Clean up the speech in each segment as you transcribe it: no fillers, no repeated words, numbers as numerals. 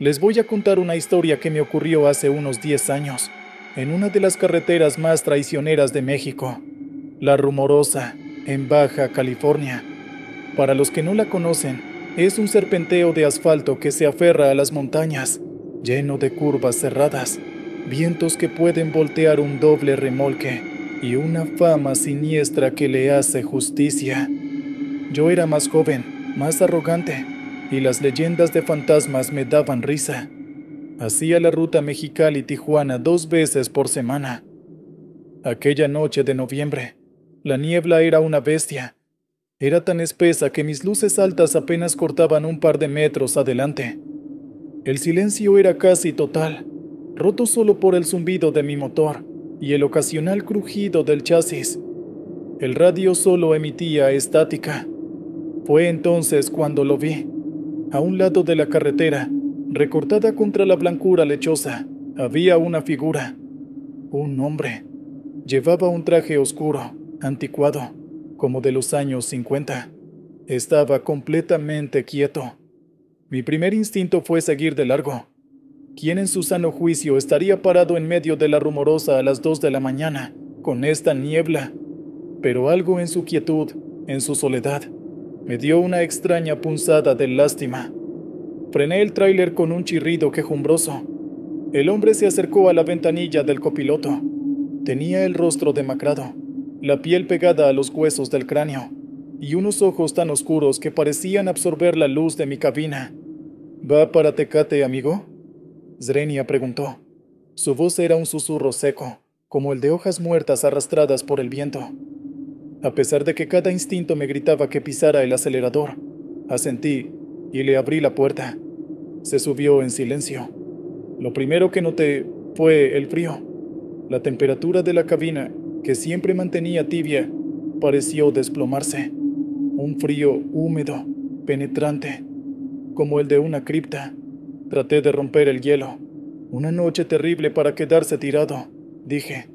Les voy a contar una historia que me ocurrió hace unos 10 años, en una de las carreteras más traicioneras de México, La Rumorosa, en Baja California. Para los que no la conocen, es un serpenteo de asfalto que se aferra a las montañas, lleno de curvas cerradas, vientos que pueden voltear un doble remolque y una fama siniestra que le hace justicia. Yo era más joven, más arrogante, y las leyendas de fantasmas me daban risa. Hacía la ruta Mexicali-Tijuana 2 veces por semana. Aquella noche de noviembre, la niebla era una bestia. Era tan espesa que mis luces altas apenas cortaban un par de metros adelante. El silencio era casi total, roto solo por el zumbido de mi motor y el ocasional crujido del chasis. El radio solo emitía estática. Fue entonces cuando lo vi. A un lado de la carretera, recortada contra la blancura lechosa, había una figura. Un hombre. Llevaba un traje oscuro, anticuado, como de los años 50. Estaba completamente quieto. Mi primer instinto fue seguir de largo. ¿Quién en su sano juicio estaría parado en medio de La Rumorosa a las 2 de la mañana, con esta niebla? Pero algo en su quietud, en su soledad, me dio una extraña punzada de lástima. Frené el tráiler con un chirrido quejumbroso. El hombre se acercó a la ventanilla del copiloto. Tenía el rostro demacrado, la piel pegada a los huesos del cráneo, y unos ojos tan oscuros que parecían absorber la luz de mi cabina. ¿Va para Tecate, amigo?, Zrenia preguntó. Su voz era un susurro seco, como el de hojas muertas arrastradas por el viento. A pesar de que cada instinto me gritaba que pisara el acelerador, asentí y le abrí la puerta. Se subió en silencio. Lo primero que noté fue el frío. La temperatura de la cabina, que siempre mantenía tibia, pareció desplomarse. Un frío húmedo, penetrante, como el de una cripta. Traté de romper el hielo. Una noche terrible para quedarse tirado, dije.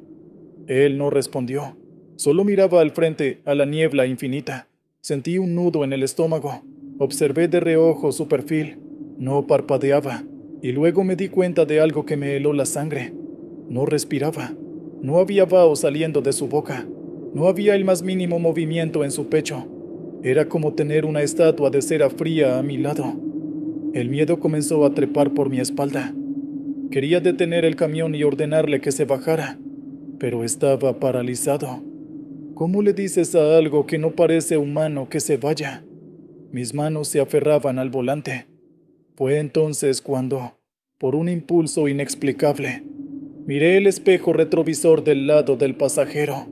Él no respondió. Solo miraba al frente, a la niebla infinita. Sentí un nudo en el estómago. Observé de reojo su perfil. No parpadeaba. Y luego me di cuenta de algo que me heló la sangre. No respiraba. No había vaho saliendo de su boca. No había el más mínimo movimiento en su pecho. Era como tener una estatua de cera fría a mi lado. El miedo comenzó a trepar por mi espalda. Quería detener el camión y ordenarle que se bajara, pero estaba paralizado. ¿Cómo le dices a algo que no parece humano que se vaya? Mis manos se aferraban al volante. Fue entonces cuando, por un impulso inexplicable, miré el espejo retrovisor del lado del pasajero.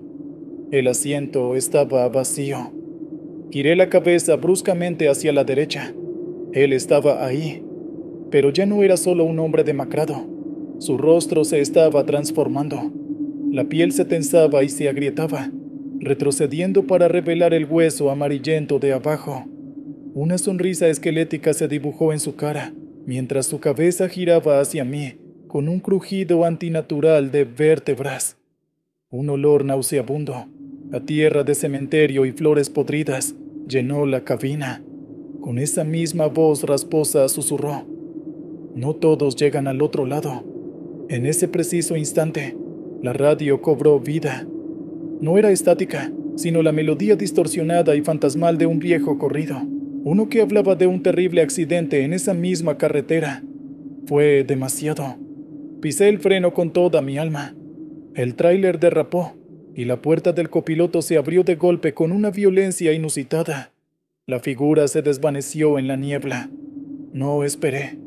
El asiento estaba vacío. Giré la cabeza bruscamente hacia la derecha. Él estaba ahí, pero ya no era solo un hombre demacrado. Su rostro se estaba transformando. La piel se tensaba y se agrietaba, retrocediendo para revelar el hueso amarillento de abajo. Una sonrisa esquelética se dibujó en su cara, mientras su cabeza giraba hacia mí, con un crujido antinatural de vértebras. Un olor nauseabundo, a tierra de cementerio y flores podridas, llenó la cabina. Con esa misma voz rasposa susurró. No todos llegan al otro lado. En ese preciso instante, la radio cobró vida. No era estática, sino la melodía distorsionada y fantasmal de un viejo corrido. Uno que hablaba de un terrible accidente en esa misma carretera. Fue demasiado. Pisé el freno con toda mi alma. El tráiler derrapó, y la puerta del copiloto se abrió de golpe con una violencia inusitada. La figura se desvaneció en la niebla. No esperé.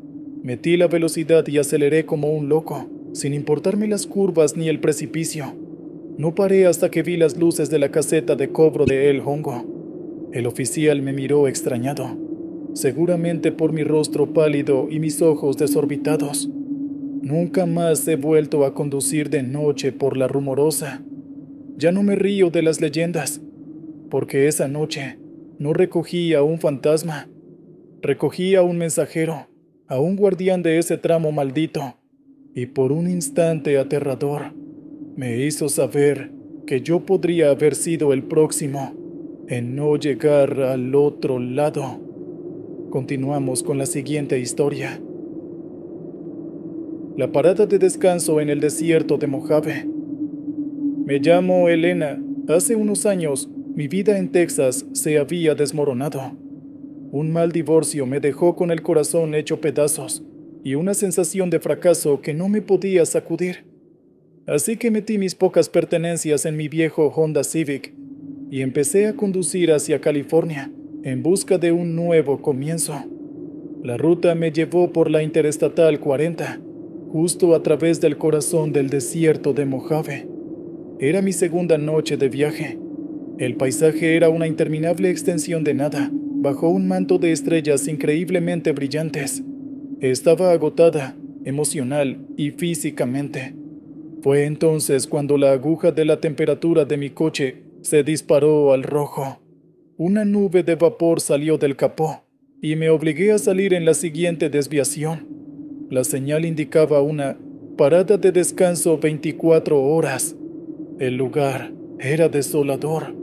Metí la velocidad y aceleré como un loco, sin importarme las curvas ni el precipicio. No paré hasta que vi las luces de la caseta de cobro de El Hongo. El oficial me miró extrañado, seguramente por mi rostro pálido y mis ojos desorbitados. Nunca más he vuelto a conducir de noche por La Rumorosa. Ya no me río de las leyendas, porque esa noche no recogí a un fantasma, recogí a un mensajero, a un guardián de ese tramo maldito, y por un instante aterrador, me hizo saber que yo podría haber sido el próximo en no llegar al otro lado. Continuamos con la siguiente historia. la parada de descanso en el desierto de Mojave. Me llamo Elena. Hace unos años, mi vida en Texas se había desmoronado. Un mal divorcio me dejó con el corazón hecho pedazos y una sensación de fracaso que no me podía sacudir. Así que metí mis pocas pertenencias en mi viejo Honda Civic y empecé a conducir hacia California en busca de un nuevo comienzo. La ruta me llevó por la Interestatal 40, justo a través del corazón del desierto de Mojave. Era mi segunda noche de viaje. El paisaje era una interminable extensión de nada, bajo un manto de estrellas increíblemente brillantes. Estaba agotada, emocional y físicamente. Fue entonces cuando la aguja de la temperatura de mi coche se disparó al rojo. Una nube de vapor salió del capó y me obligué a salir en la siguiente desviación. La señal indicaba una parada de descanso 24 horas. El lugar era desolador.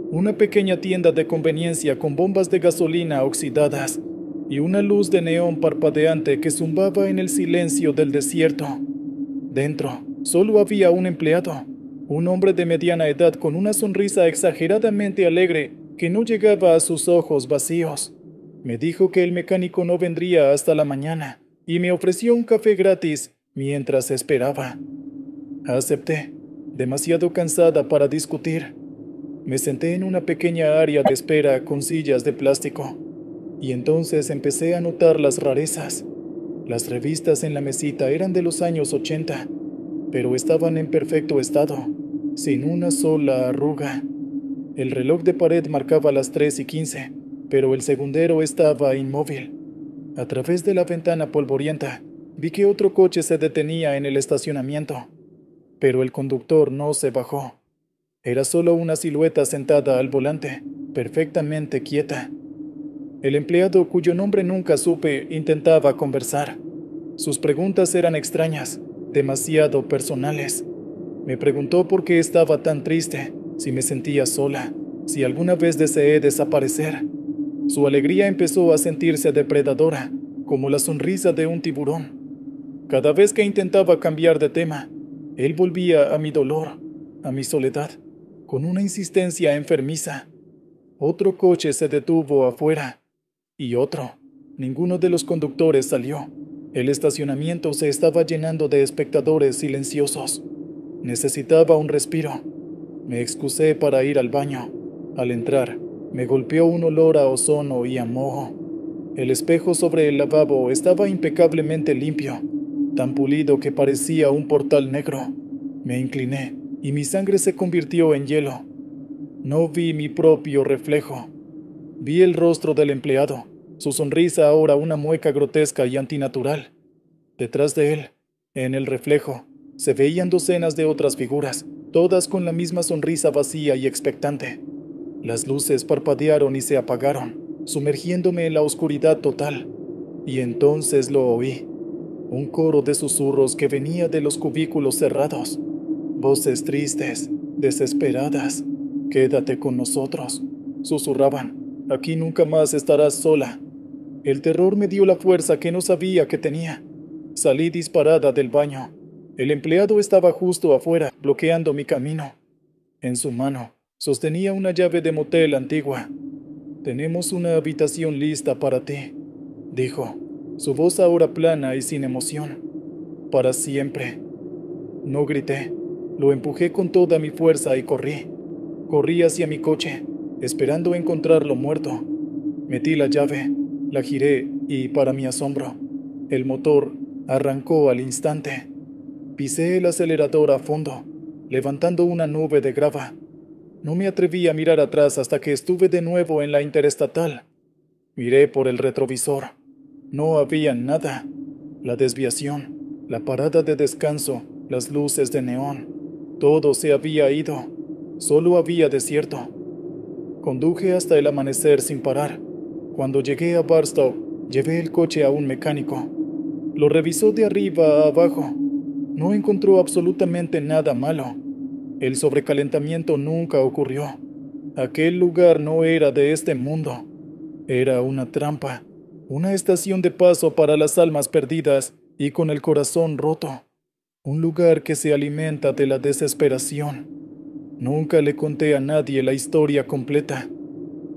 Una pequeña tienda de conveniencia con bombas de gasolina oxidadas y una luz de neón parpadeante que zumbaba en el silencio del desierto. Dentro solo había un empleado, un hombre de mediana edad con una sonrisa exageradamente alegre que no llegaba a sus ojos vacíos. Me dijo que el mecánico no vendría hasta la mañana y me ofreció un café gratis mientras esperaba. Acepté, demasiado cansada para discutir. Me senté en una pequeña área de espera con sillas de plástico y entonces empecé a notar las rarezas. Las revistas en la mesita eran de los años 80, pero estaban en perfecto estado, sin una sola arruga. El reloj de pared marcaba las 3:15, pero el segundero estaba inmóvil. A través de la ventana polvorienta, vi que otro coche se detenía en el estacionamiento, pero el conductor no se bajó. Era solo una silueta sentada al volante, perfectamente quieta. El empleado, cuyo nombre nunca supe, intentaba conversar. Sus preguntas eran extrañas, demasiado personales. Me preguntó por qué estaba tan triste, si me sentía sola, si alguna vez deseé desaparecer. Su alegría empezó a sentirse depredadora, como la sonrisa de un tiburón. Cada vez que intentaba cambiar de tema, él volvía a mi dolor, a mi soledad, con una insistencia enfermiza. Otro coche se detuvo afuera, y otro. Ninguno de los conductores salió. El estacionamiento se estaba llenando de espectadores silenciosos. Necesitaba un respiro. Me excusé para ir al baño. Al entrar, me golpeó un olor a ozono y a moho. El espejo sobre el lavabo estaba impecablemente limpio, tan pulido que parecía un portal negro. Me incliné y mi sangre se convirtió en hielo. No vi mi propio reflejo. Vi el rostro del empleado, su sonrisa ahora una mueca grotesca y antinatural. Detrás de él, en el reflejo, se veían docenas de otras figuras, todas con la misma sonrisa vacía y expectante. Las luces parpadearon y se apagaron, sumergiéndome en la oscuridad total. Y entonces lo oí. Un coro de susurros que venía de los cubículos cerrados. Voces tristes, desesperadas. «Quédate con nosotros», susurraban. «Aquí nunca más estarás sola». El terror me dio la fuerza que no sabía que tenía. Salí disparada del baño. El empleado estaba justo afuera, bloqueando mi camino. En su mano, sostenía una llave de motel antigua. «Tenemos una habitación lista para ti», dijo, su voz ahora plana y sin emoción. «Para siempre». No grité. Lo empujé con toda mi fuerza y corrí. Corrí hacia mi coche, esperando encontrarlo muerto. Metí la llave, la giré y, para mi asombro, el motor arrancó al instante. Pisé el acelerador a fondo, levantando una nube de grava. No me atreví a mirar atrás hasta que estuve de nuevo en la Interestatal. Miré por el retrovisor. No había nada. La desviación, la parada de descanso, las luces de neón, todo se había ido. Solo había desierto. Conduje hasta el amanecer sin parar. Cuando llegué a Barstow, llevé el coche a un mecánico. Lo revisó de arriba a abajo. No encontró absolutamente nada malo. El sobrecalentamiento nunca ocurrió. Aquel lugar no era de este mundo. Era una trampa, una estación de paso para las almas perdidas y con el corazón roto. Un lugar que se alimenta de la desesperación. Nunca le conté a nadie la historia completa.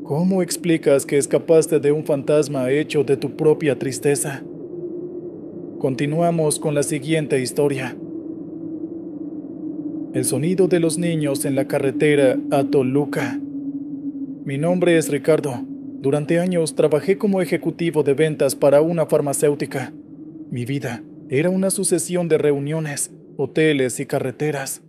¿Cómo explicas que escapaste de un fantasma hecho de tu propia tristeza? Continuamos con la siguiente historia. El sonido de los niños en la carretera a Toluca. Mi nombre es Ricardo. Durante años trabajé como ejecutivo de ventas para una farmacéutica. Mi vida era una sucesión de reuniones, hoteles y carreteras.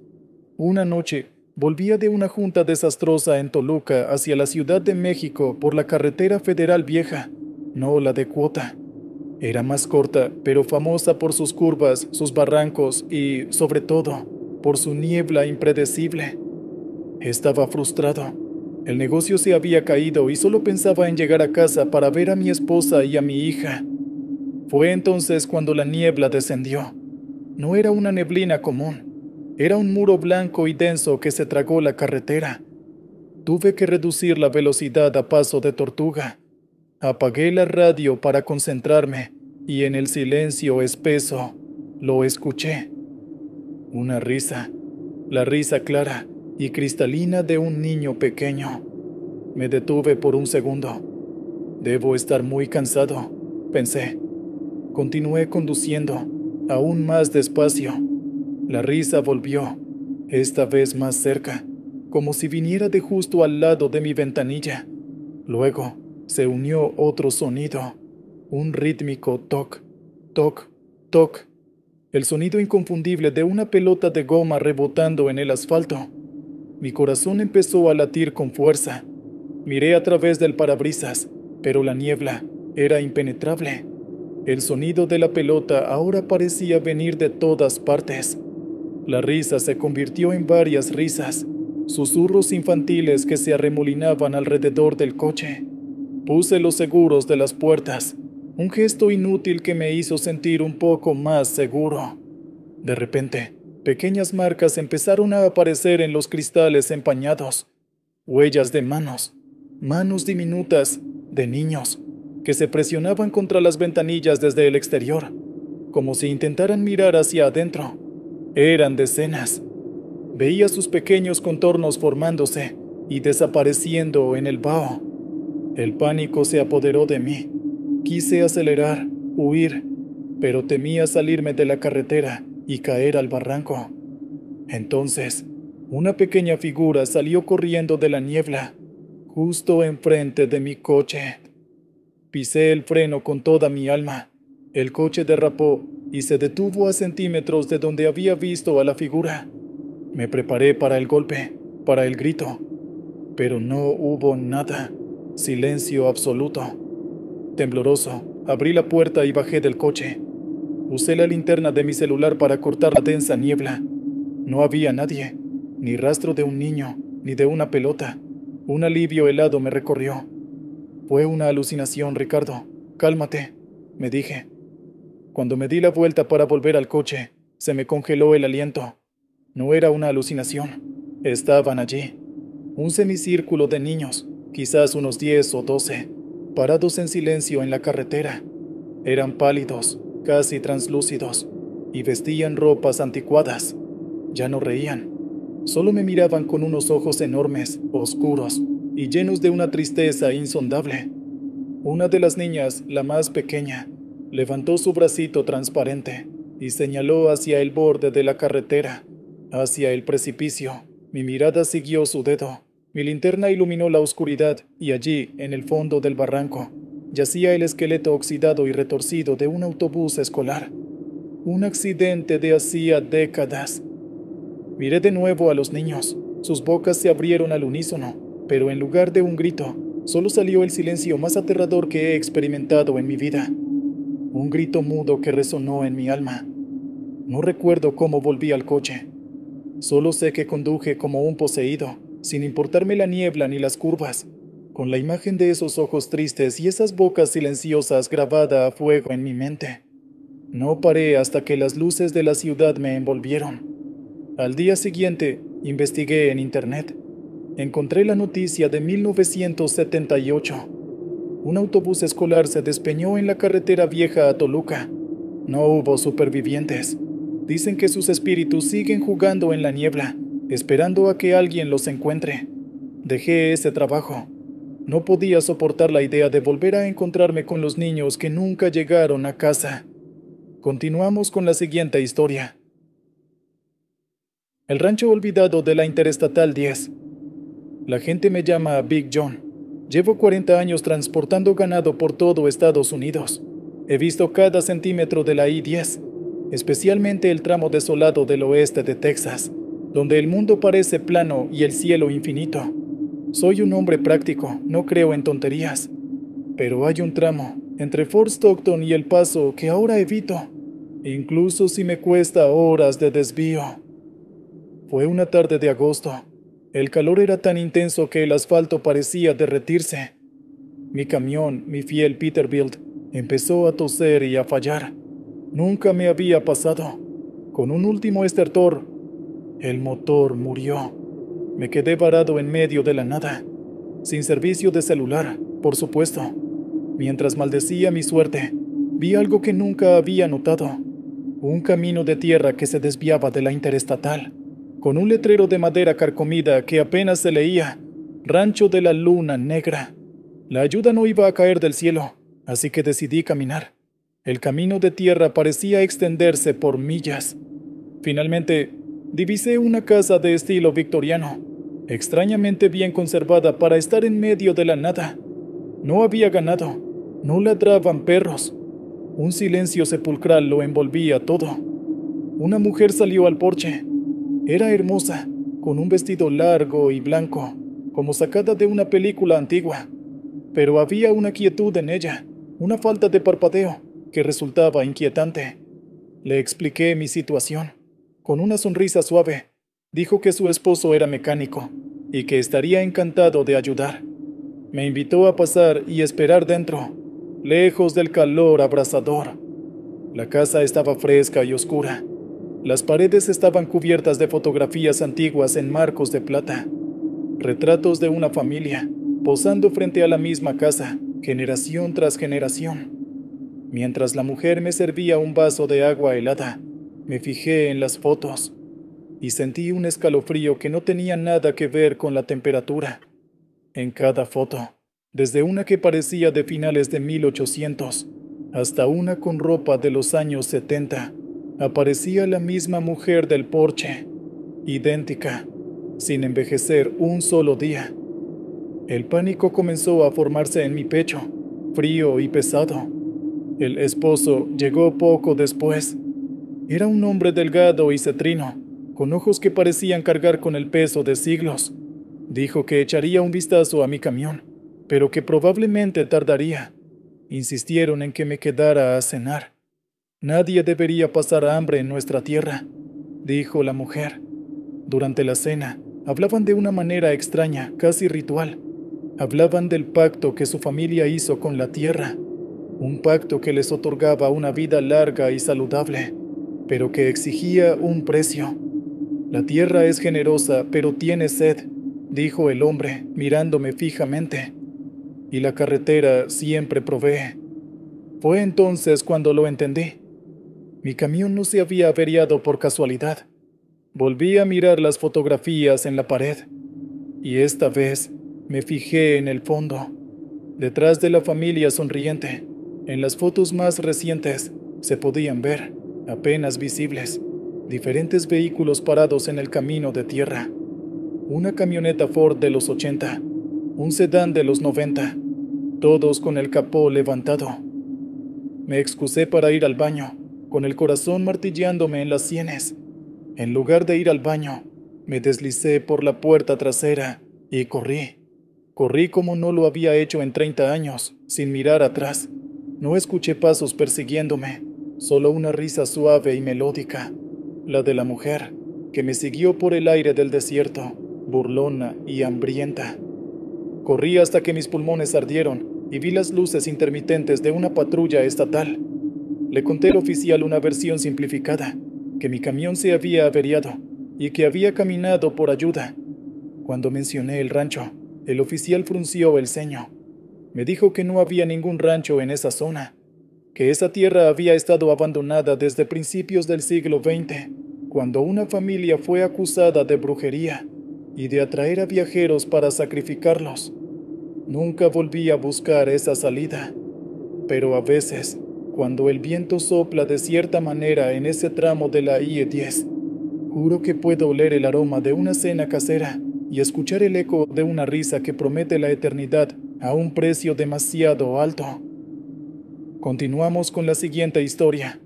Una noche, volvía de una junta desastrosa en Toluca hacia la Ciudad de México por la carretera federal vieja, no la de cuota. Era más corta, pero famosa por sus curvas, sus barrancos y, sobre todo, por su niebla impredecible. Estaba frustrado. El negocio se había caído y solo pensaba en llegar a casa para ver a mi esposa y a mi hija. Fue entonces cuando la niebla descendió. No era una neblina común. Era un muro blanco y denso que se tragó la carretera. Tuve que reducir la velocidad a paso de tortuga. Apagué la radio para concentrarme y en el silencio espeso lo escuché. Una risa, la risa clara y cristalina de un niño pequeño. Me detuve por un segundo. Debo estar muy cansado, pensé. Continué conduciendo, aún más despacio. La risa volvió, esta vez más cerca, como si viniera de justo al lado de mi ventanilla. Luego se unió otro sonido, un rítmico toc, toc, toc. El sonido inconfundible de una pelota de goma rebotando en el asfalto. Mi corazón empezó a latir con fuerza. Miré a través del parabrisas, pero la niebla era impenetrable. El sonido de la pelota ahora parecía venir de todas partes. La risa se convirtió en varias risas, susurros infantiles que se arremolinaban alrededor del coche. Puse los seguros de las puertas, un gesto inútil que me hizo sentir un poco más seguro. De repente, pequeñas marcas empezaron a aparecer en los cristales empañados. Huellas de manos, manos diminutas, de niños, que se presionaban contra las ventanillas desde el exterior, como si intentaran mirar hacia adentro. Eran decenas. Veía sus pequeños contornos formándose y desapareciendo en el vaho. El pánico se apoderó de mí. Quise acelerar, huir, pero temía salirme de la carretera y caer al barranco. Entonces, una pequeña figura salió corriendo de la niebla, justo enfrente de mi coche. Pisé el freno con toda mi alma. El coche derrapó y se detuvo a centímetros de donde había visto a la figura. Me preparé para el golpe, para el grito, pero no hubo nada. Silencio absoluto. Tembloroso, abrí la puerta y bajé del coche. Usé la linterna de mi celular para cortar la densa niebla. No había nadie, ni rastro de un niño, ni de una pelota. Un alivio helado me recorrió. Fue una alucinación, Ricardo. Cálmate, me dije. Cuando me di la vuelta para volver al coche, se me congeló el aliento. No era una alucinación. Estaban allí. Un semicírculo de niños, quizás unos 10 o 12, parados en silencio en la carretera. Eran pálidos, casi translúcidos, y vestían ropas anticuadas. Ya no reían. Solo me miraban con unos ojos enormes, oscuros, y llenos de una tristeza insondable. Una de las niñas, la más pequeña, levantó su bracito transparente y señaló hacia el borde de la carretera, hacia el precipicio. Mi mirada siguió su dedo. Mi linterna iluminó la oscuridad y allí, en el fondo del barranco, yacía el esqueleto oxidado y retorcido de un autobús escolar. Un accidente de hacía décadas. Miré de nuevo a los niños. Sus bocas se abrieron al unísono, pero en lugar de un grito, solo salió el silencio más aterrador que he experimentado en mi vida. Un grito mudo que resonó en mi alma. No recuerdo cómo volví al coche. Solo sé que conduje como un poseído, sin importarme la niebla ni las curvas, con la imagen de esos ojos tristes y esas bocas silenciosas grabada a fuego en mi mente. No paré hasta que las luces de la ciudad me envolvieron. Al día siguiente, investigué en internet. Encontré la noticia de 1978. Un autobús escolar se despeñó en la carretera vieja a Toluca. No hubo supervivientes. Dicen que sus espíritus siguen jugando en la niebla, esperando a que alguien los encuentre. Dejé ese trabajo. No podía soportar la idea de volver a encontrarme con los niños que nunca llegaron a casa. Continuamos con la siguiente historia. El rancho olvidado de la Interestatal 10. La gente me llama Big John. Llevo 40 años transportando ganado por todo Estados Unidos. He visto cada centímetro de la I-10, especialmente el tramo desolado del oeste de Texas, donde el mundo parece plano y el cielo infinito. Soy un hombre práctico, no creo en tonterías. Pero hay un tramo entre Fort Stockton y El Paso que ahora evito, incluso si me cuesta horas de desvío. Fue una tarde de agosto. El calor era tan intenso que el asfalto parecía derretirse. Mi camión, mi fiel Peterbilt, empezó a toser y a fallar. Nunca me había pasado. Con un último estertor, el motor murió. Me quedé varado en medio de la nada, sin servicio de celular, por supuesto. Mientras maldecía mi suerte, vi algo que nunca había notado. Un camino de tierra que se desviaba de la Interestatal, con un letrero de madera carcomida que apenas se leía: Rancho de la Luna Negra. La ayuda no iba a caer del cielo, así que decidí caminar. El camino de tierra parecía extenderse por millas. Finalmente, divisé una casa de estilo victoriano, extrañamente bien conservada para estar en medio de la nada. No había ganado, no ladraban perros. Un silencio sepulcral lo envolvía todo. Una mujer salió al porche. Era hermosa, con un vestido largo y blanco, como sacada de una película antigua. Pero había una quietud en ella, una falta de parpadeo, que resultaba inquietante. Le expliqué mi situación. Con una sonrisa suave, dijo que su esposo era mecánico y que estaría encantado de ayudar. Me invitó a pasar y esperar dentro, lejos del calor abrasador. La casa estaba fresca y oscura. Las paredes estaban cubiertas de fotografías antiguas en marcos de plata. Retratos de una familia, posando frente a la misma casa, generación tras generación. Mientras la mujer me servía un vaso de agua helada, me fijé en las fotos y sentí un escalofrío que no tenía nada que ver con la temperatura. En cada foto, desde una que parecía de finales de 1800 hasta una con ropa de los años 70, aparecía la misma mujer del porche, idéntica, sin envejecer un solo día. El pánico comenzó a formarse en mi pecho, frío y pesado. El esposo llegó poco después. Era un hombre delgado y cetrino, con ojos que parecían cargar con el peso de siglos. Dijo que echaría un vistazo a mi camión, pero que probablemente tardaría. Insistieron en que me quedara a cenar. Nadie debería pasar hambre en nuestra tierra, dijo la mujer. Durante la cena, hablaban de una manera extraña, casi ritual. Hablaban del pacto que su familia hizo con la tierra, un pacto que les otorgaba una vida larga y saludable, pero que exigía un precio. La tierra es generosa, pero tiene sed, dijo el hombre, mirándome fijamente. Y la carretera siempre provee. Fue entonces cuando lo entendí. Mi camión no se había averiado por casualidad. Volví a mirar las fotografías en la pared, y esta vez me fijé en el fondo. Detrás de la familia sonriente, en las fotos más recientes, se podían ver, apenas visibles, diferentes vehículos parados en el camino de tierra. Una camioneta Ford de los 80, un sedán de los 90, todos con el capó levantado. Me excusé para ir al baño, con el corazón martilleándome en las sienes. En lugar de ir al baño, me deslicé por la puerta trasera y corrí. Corrí como no lo había hecho en 30 años, sin mirar atrás. No escuché pasos persiguiéndome, solo una risa suave y melódica, la de la mujer, que me siguió por el aire del desierto, burlona y hambrienta. Corrí hasta que mis pulmones ardieron y vi las luces intermitentes de una patrulla estatal. Le conté al oficial una versión simplificada, que mi camión se había averiado y que había caminado por ayuda. Cuando mencioné el rancho, el oficial frunció el ceño. Me dijo que no había ningún rancho en esa zona. que esa tierra había estado abandonada desde principios del siglo XX, cuando una familia fue acusada de brujería y de atraer a viajeros para sacrificarlos. Nunca volví a buscar esa salida, pero a veces, cuando el viento sopla de cierta manera en ese tramo de la IE10, juro que puedo oler el aroma de una cena casera y escuchar el eco de una risa que promete la eternidad a un precio demasiado alto. Continuamos con la siguiente historia.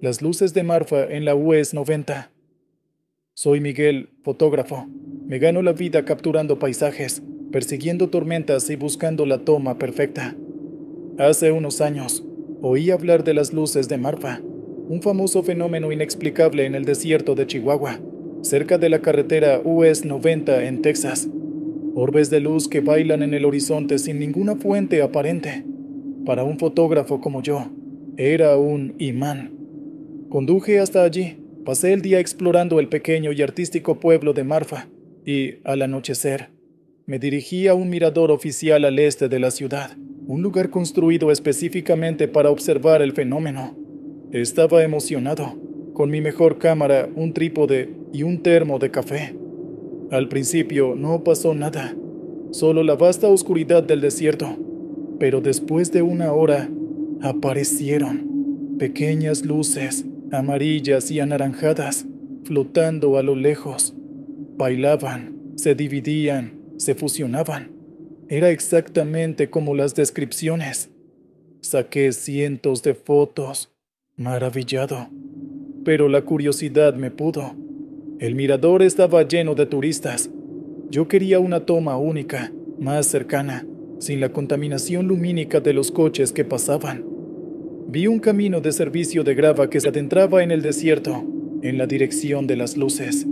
Las luces de Marfa en la US 90. Soy Miguel, fotógrafo. Me gano la vida capturando paisajes, persiguiendo tormentas y buscando la toma perfecta. Hace unos años, oí hablar de las luces de Marfa, un famoso fenómeno inexplicable en el desierto de Chihuahua, cerca de la carretera US 90 en Texas. Orbes de luz que bailan en el horizonte sin ninguna fuente aparente. Para un fotógrafo como yo, era un imán. Conduje hasta allí, pasé el día explorando el pequeño y artístico pueblo de Marfa y, al anochecer, me dirigí a un mirador oficial al este de la ciudad, un lugar construido específicamente para observar el fenómeno. Estaba emocionado, con mi mejor cámara, un trípode y un termo de café. Al principio no pasó nada, solo la vasta oscuridad del desierto, pero después de una hora aparecieron pequeñas luces amarillas y anaranjadas flotando a lo lejos. Bailaban, se dividían, se fusionaban. Era exactamente como las descripciones. Saqué cientos de fotos, maravillado, pero la curiosidad me pudo. El mirador estaba lleno de turistas. Yo quería una toma única, más cercana, sin la contaminación lumínica de los coches que pasaban. Vi un camino de servicio de grava que se adentraba en el desierto, en la dirección de las luces.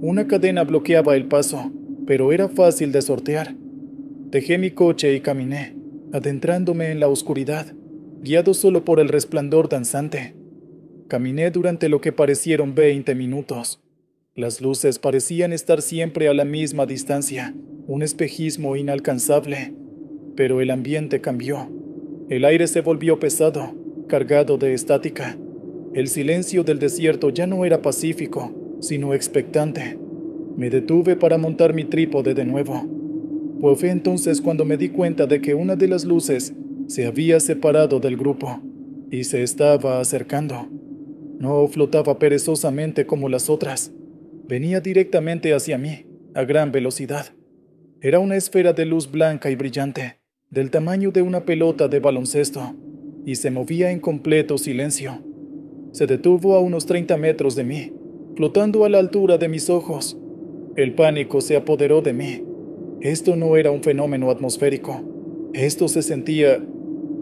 Una cadena bloqueaba el paso, pero era fácil de sortear. Dejé mi coche y caminé, adentrándome en la oscuridad, guiado solo por el resplandor danzante. Caminé durante lo que parecieron 20 minutos. Las luces parecían estar siempre a la misma distancia, un espejismo inalcanzable. Pero el ambiente cambió. El aire se volvió pesado, cargado de estática. El silencio del desierto ya no era pacífico, sino expectante. Me detuve para montar mi trípode de nuevo. Fue entonces cuando me di cuenta de que una de las luces se había separado del grupo y se estaba acercando. No flotaba perezosamente como las otras. Venía directamente hacia mí, a gran velocidad. Era una esfera de luz blanca y brillante, del tamaño de una pelota de baloncesto, y se movía en completo silencio. Se detuvo a unos 30 metros de mí, flotando a la altura de mis ojos. El pánico se apoderó de mí. Esto no era un fenómeno atmosférico. Esto se sentía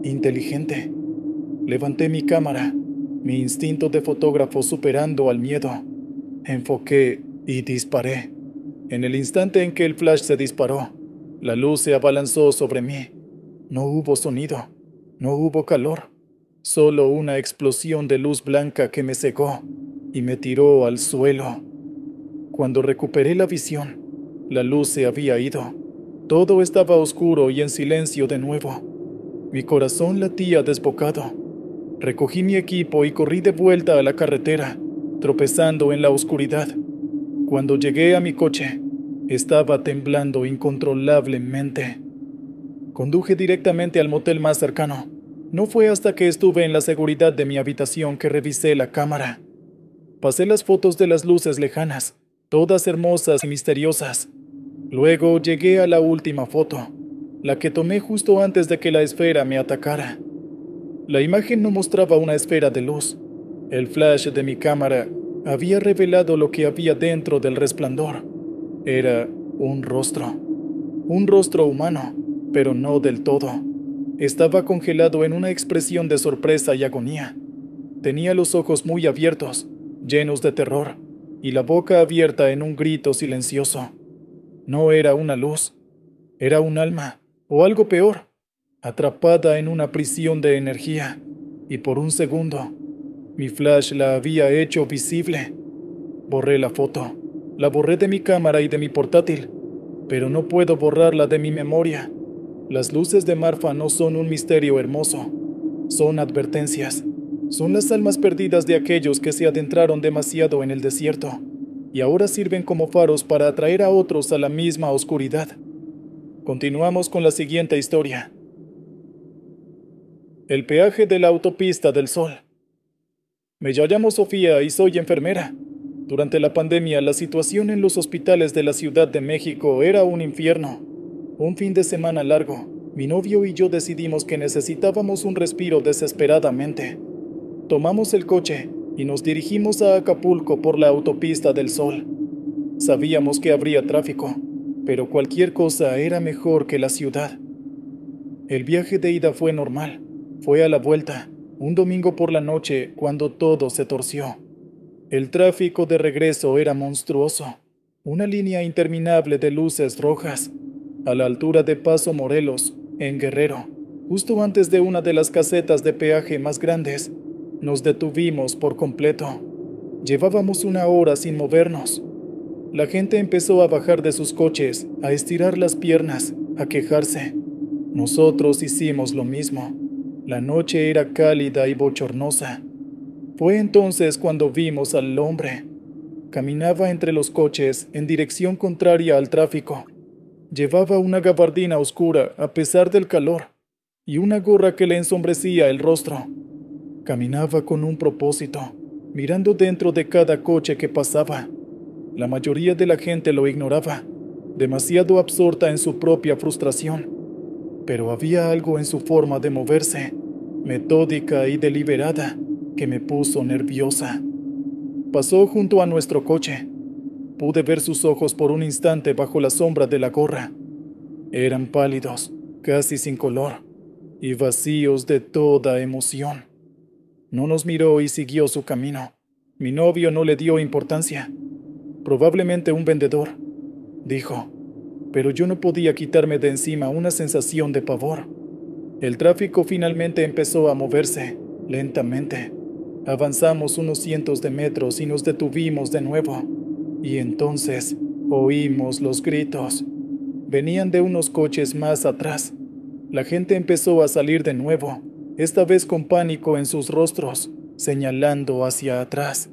inteligente. Levanté mi cámara, mi instinto de fotógrafo superando al miedo. Enfoqué y disparé. En el instante en que el flash se disparó, la luz se abalanzó sobre mí. No hubo sonido, no hubo calor, solo una explosión de luz blanca que me cegó y me tiró al suelo. Cuando recuperé la visión, la luz se había ido. Todo estaba oscuro y en silencio de nuevo. Mi corazón latía desbocado. Recogí mi equipo y corrí de vuelta a la carretera, tropezando en la oscuridad. Cuando llegué a mi coche, estaba temblando incontrolablemente. Conduje directamente al motel más cercano. No fue hasta que estuve en la seguridad de mi habitación que revisé la cámara. Pasé las fotos de las luces lejanas, todas hermosas y misteriosas. Luego llegué a la última foto, la que tomé justo antes de que la esfera me atacara. La imagen no mostraba una esfera de luz. El flash de mi cámara había revelado lo que había dentro del resplandor. Era un rostro humano, pero no del todo. Estaba congelado en una expresión de sorpresa y agonía. Tenía los ojos muy abiertos, llenos de terror, y la boca abierta en un grito silencioso. No era una luz, era un alma, o algo peor, atrapada en una prisión de energía, y por un segundo, mi flash la había hecho visible. Borré la foto, la borré de mi cámara y de mi portátil, pero no puedo borrarla de mi memoria. Las luces de Marfa no son un misterio hermoso, son advertencias. Son las almas perdidas de aquellos que se adentraron demasiado en el desierto y ahora sirven como faros para atraer a otros a la misma oscuridad. Continuamos con la siguiente historia. El peaje de la autopista del Sol. Me llamo Sofía y soy enfermera. Durante la pandemia, la situación en los hospitales de la Ciudad de México era un infierno. Un fin de semana largo, mi novio y yo decidimos que necesitábamos un respiro desesperadamente. Tomamos el coche y nos dirigimos a Acapulco por la autopista del Sol. Sabíamos que habría tráfico, pero cualquier cosa era mejor que la ciudad. El viaje de ida fue normal. Fue a la vuelta, un domingo por la noche, cuando todo se torció. El tráfico de regreso era monstruoso. Una línea interminable de luces rojas, a la altura de Paso Morelos, en Guerrero, justo antes de una de las casetas de peaje más grandes. Nos detuvimos por completo. Llevábamos una hora sin movernos. La gente empezó a bajar de sus coches, a estirar las piernas, a quejarse. Nosotros hicimos lo mismo. La noche era cálida y bochornosa. Fue entonces cuando vimos al hombre. Caminaba entre los coches en dirección contraria al tráfico. Llevaba una gabardina oscura a pesar del calor y una gorra que le ensombrecía el rostro. Caminaba con un propósito, mirando dentro de cada coche que pasaba. La mayoría de la gente lo ignoraba, demasiado absorta en su propia frustración. Pero había algo en su forma de moverse, metódica y deliberada, que me puso nerviosa. Pasó junto a nuestro coche. Pude ver sus ojos por un instante bajo la sombra de la gorra. Eran pálidos, casi sin color, y vacíos de toda emoción. No nos miró y siguió su camino. Mi novio no le dio importancia. Probablemente un vendedor, dijo, pero yo no podía quitarme de encima una sensación de pavor. El tráfico finalmente empezó a moverse, lentamente. Avanzamos unos cientos de metros y nos detuvimos de nuevo. Y entonces oímos los gritos. Venían de unos coches más atrás. La gente empezó a salir de nuevo, esta vez con pánico en sus rostros, señalando hacia atrás.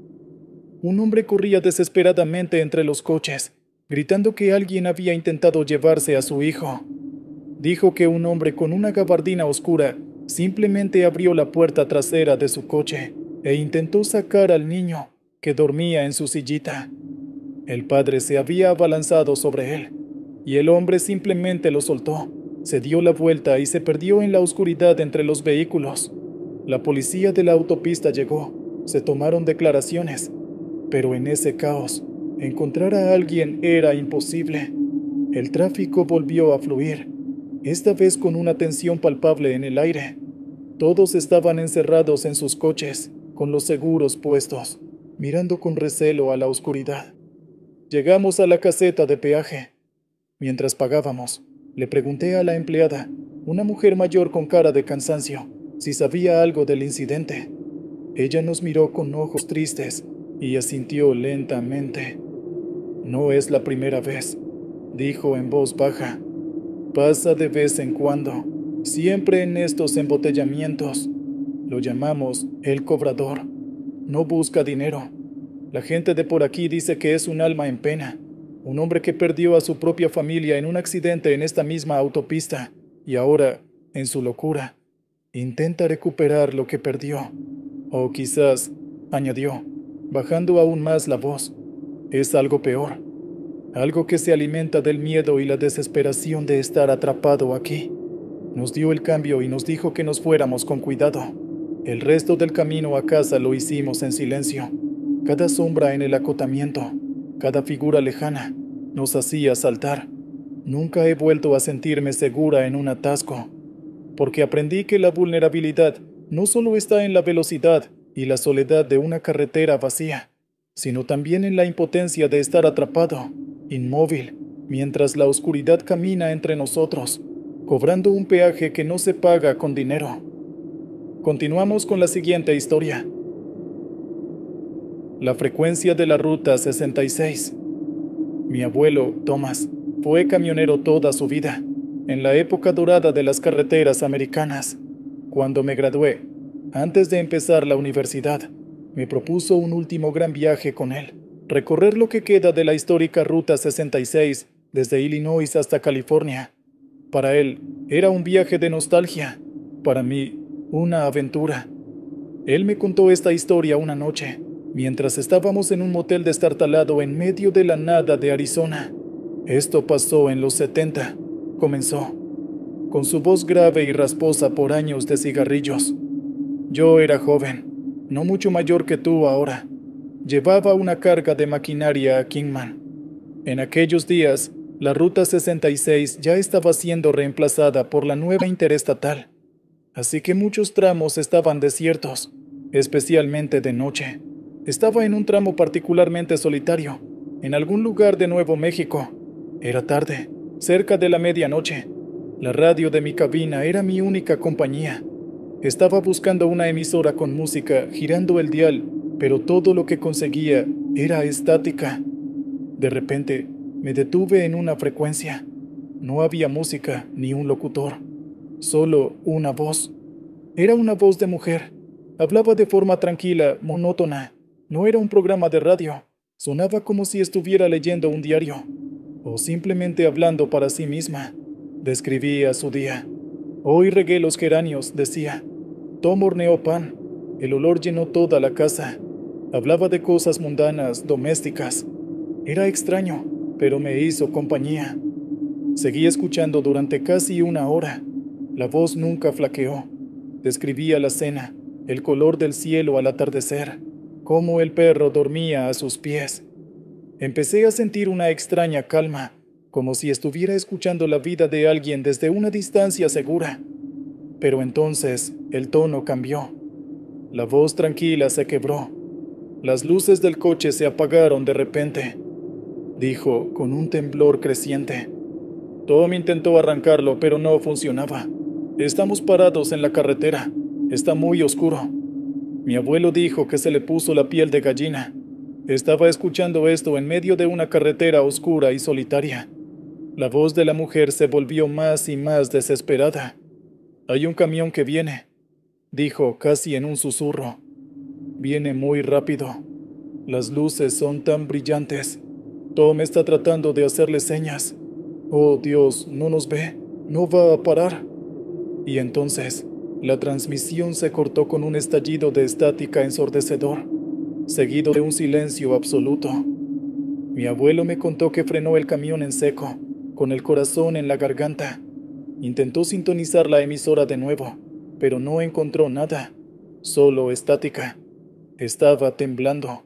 Un hombre corría desesperadamente entre los coches, gritando que alguien había intentado llevarse a su hijo. Dijo que un hombre con una gabardina oscura simplemente abrió la puerta trasera de su coche e intentó sacar al niño, que dormía en su sillita. El padre se había abalanzado sobre él, y el hombre simplemente lo soltó. Se dio la vuelta y se perdió en la oscuridad entre los vehículos. La policía de la autopista llegó, se tomaron declaraciones, pero en ese caos, encontrar a alguien era imposible. El tráfico volvió a fluir, esta vez con una tensión palpable en el aire. Todos estaban encerrados en sus coches, con los seguros puestos, mirando con recelo a la oscuridad. Llegamos a la caseta de peaje. Mientras pagábamos, le pregunté a la empleada, una mujer mayor con cara de cansancio, si sabía algo del incidente. Ella nos miró con ojos tristes y asintió lentamente. No es la primera vez, dijo en voz baja. Pasa de vez en cuando, siempre en estos embotellamientos. Lo llamamos el cobrador. No busca dinero. La gente de por aquí dice que es un alma en pena. Un hombre que perdió a su propia familia en un accidente en esta misma autopista y ahora, en su locura, intenta recuperar lo que perdió. O quizás, añadió, bajando aún más la voz, es algo peor. Algo que se alimenta del miedo y la desesperación de estar atrapado aquí. Nos dio el cambio y nos dijo que nos fuéramos con cuidado. El resto del camino a casa lo hicimos en silencio. Cada sombra en el acotamiento, cada figura lejana, nos hacía saltar. Nunca he vuelto a sentirme segura en un atasco, porque aprendí que la vulnerabilidad no solo está en la velocidad y la soledad de una carretera vacía, sino también en la impotencia de estar atrapado, inmóvil, mientras la oscuridad camina entre nosotros, cobrando un peaje que no se paga con dinero. Continuamos con la siguiente historia. La frecuencia de la Ruta 66. Mi abuelo, Thomas, fue camionero toda su vida. en la época dorada de las carreteras americanas. Cuando me gradué, antes de empezar la universidad, me propuso un último gran viaje con él, recorrer lo que queda de la histórica Ruta 66 desde Illinois hasta California. Para él, era un viaje de nostalgia, para mí, una aventura. Él me contó esta historia una noche, mientras estábamos en un motel destartalado en medio de la nada de Arizona. Esto pasó en los 70, comenzó, con su voz grave y rasposa por años de cigarrillos. Yo era joven, no mucho mayor que tú ahora. Llevaba una carga de maquinaria a Kingman. En aquellos días, la Ruta 66 ya estaba siendo reemplazada por la nueva interestatal, así que muchos tramos estaban desiertos, especialmente de noche. Estaba en un tramo particularmente solitario, en algún lugar de Nuevo México. Era tarde, cerca de la medianoche. La radio de mi cabina era mi única compañía. Estaba buscando una emisora con música, girando el dial, pero todo lo que conseguía era estática. De repente, me detuve en una frecuencia. No había música ni un locutor, solo una voz. Era una voz de mujer. Hablaba de forma tranquila, monótona. No era un programa de radio. Sonaba como si estuviera leyendo un diario, o simplemente hablando para sí misma. Describía su día. Hoy regué los geranios, decía. Tom horneó pan. El olor llenó toda la casa. Hablaba de cosas mundanas, domésticas. Era extraño, pero me hizo compañía. Seguí escuchando durante casi una hora. La voz nunca flaqueó. Describía la cena, el color del cielo al atardecer, cómo el perro dormía a sus pies. Empecé a sentir una extraña calma, como si estuviera escuchando la vida de alguien desde una distancia segura. Pero entonces el tono cambió. La voz tranquila se quebró. Las luces del coche se apagaron de repente. Dijo con un temblor creciente. Tom intentó arrancarlo, pero no funcionaba. Estamos parados en la carretera. Está muy oscuro. Mi abuelo dijo que se le puso la piel de gallina. Estaba escuchando esto en medio de una carretera oscura y solitaria. La voz de la mujer se volvió más y más desesperada. Hay un camión que viene, dijo casi en un susurro. Viene muy rápido. Las luces son tan brillantes. Tom está tratando de hacerle señas. Oh Dios, no nos ve, no va a parar. Y entonces, la transmisión se cortó con un estallido de estática ensordecedor, seguido de un silencio absoluto. Mi abuelo me contó que frenó el camión en seco, con el corazón en la garganta. Intentó sintonizar la emisora de nuevo, pero no encontró nada, solo estática. Estaba temblando.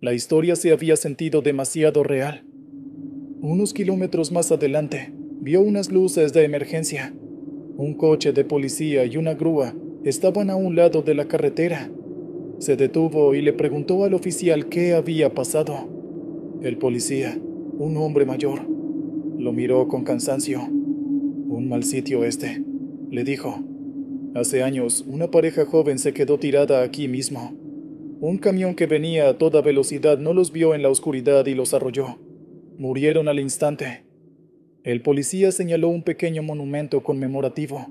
La historia se había sentido demasiado real. Unos kilómetros más adelante, vio unas luces de emergencia. Un coche de policía y una grúa estaban a un lado de la carretera. Se detuvo y le preguntó al oficial qué había pasado. El policía, un hombre mayor, lo miró con cansancio. Un mal sitio este, le dijo. Hace años, una pareja joven se quedó tirada aquí mismo. Un camión que venía a toda velocidad no los vio en la oscuridad y los arrolló. Murieron al instante. El policía señaló un pequeño monumento conmemorativo,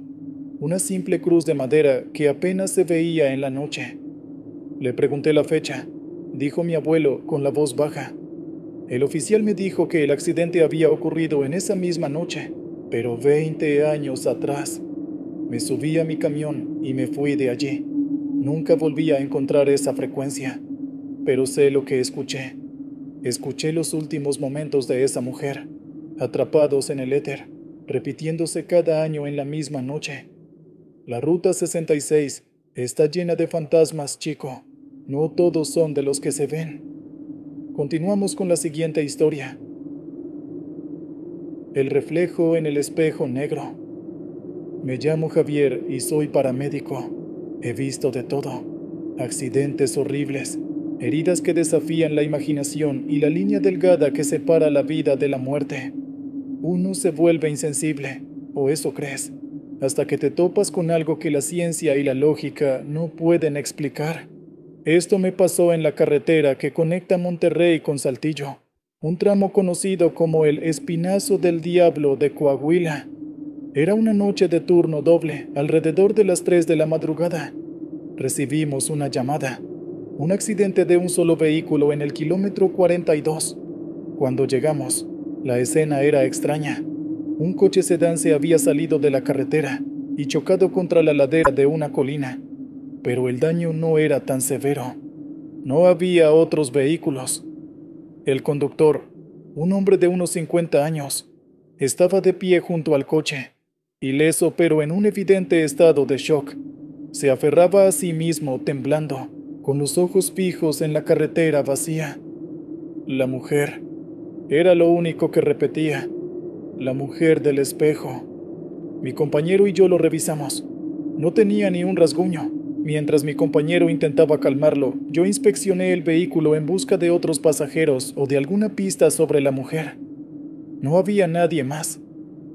una simple cruz de madera que apenas se veía en la noche. Le pregunté la fecha, dijo mi abuelo con la voz baja. El oficial me dijo que el accidente había ocurrido en esa misma noche, pero 20 años atrás. Me subí a mi camión y me fui de allí. Nunca volví a encontrar esa frecuencia, pero sé lo que escuché. Escuché los últimos momentos de esa mujer, atrapados en el éter, repitiéndose cada año en la misma noche. La Ruta 66 está llena de fantasmas, chico. No todos son de los que se ven. Continuamos con la siguiente historia. El reflejo en el espejo negro. Me llamo Javier y soy paramédico. He visto de todo. Accidentes horribles, heridas que desafían la imaginación y la línea delgada que separa la vida de la muerte. Uno se vuelve insensible, o eso crees, hasta que te topas con algo que la ciencia y la lógica no pueden explicar. Esto me pasó en la carretera que conecta Monterrey con Saltillo, un tramo conocido como el Espinazo del Diablo de Coahuila. Era una noche de turno doble, alrededor de las 3 de la madrugada. Recibimos una llamada. Un accidente de un solo vehículo en el kilómetro 42. Cuando llegamos, la escena era extraña. Un coche sedán se había salido de la carretera y chocado contra la ladera de una colina. Pero el daño no era tan severo. No había otros vehículos. El conductor, un hombre de unos 50 años, estaba de pie junto al coche, ileso pero en un evidente estado de shock. Se aferraba a sí mismo temblando, con los ojos fijos en la carretera vacía. La mujer. Era lo único que repetía. La mujer del espejo. Mi compañero y yo lo revisamos. No tenía ni un rasguño. Mientras mi compañero intentaba calmarlo, yo inspeccioné el vehículo en busca de otros pasajeros o de alguna pista sobre la mujer. No había nadie más.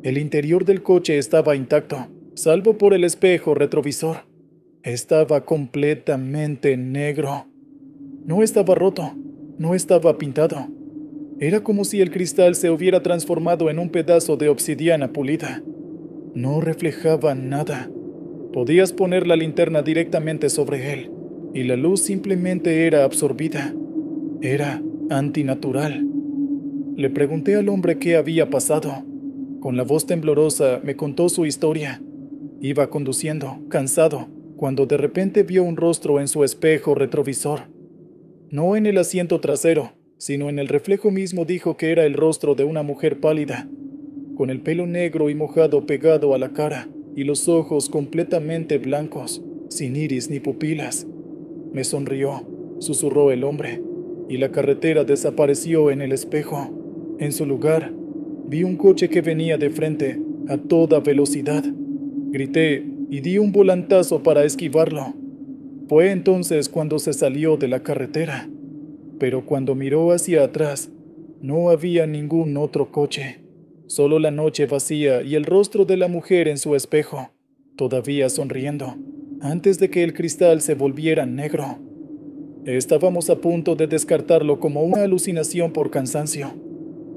El interior del coche estaba intacto, salvo por el espejo retrovisor. Estaba completamente negro. No estaba roto, no estaba pintado. Era como si el cristal se hubiera transformado en un pedazo de obsidiana pulida. No reflejaba nada. Podías poner la linterna directamente sobre él, y la luz simplemente era absorbida. Era antinatural. Le pregunté al hombre qué había pasado. Con la voz temblorosa me contó su historia. Iba conduciendo, cansado, cuando de repente vio un rostro en su espejo retrovisor. No en el asiento trasero, sino en el reflejo mismo. Dijo que era el rostro de una mujer pálida, con el pelo negro y mojado pegado a la cara, y los ojos completamente blancos, sin iris ni pupilas. Me sonrió, susurró el hombre, y la carretera desapareció en el espejo. En su lugar, vi un coche que venía de frente, a toda velocidad. Grité y di un volantazo para esquivarlo. Fue entonces cuando se salió de la carretera. Pero cuando miró hacia atrás, no había ningún otro coche. Solo la noche vacía y el rostro de la mujer en su espejo, todavía sonriendo, antes de que el cristal se volviera negro. Estábamos a punto de descartarlo como una alucinación por cansancio,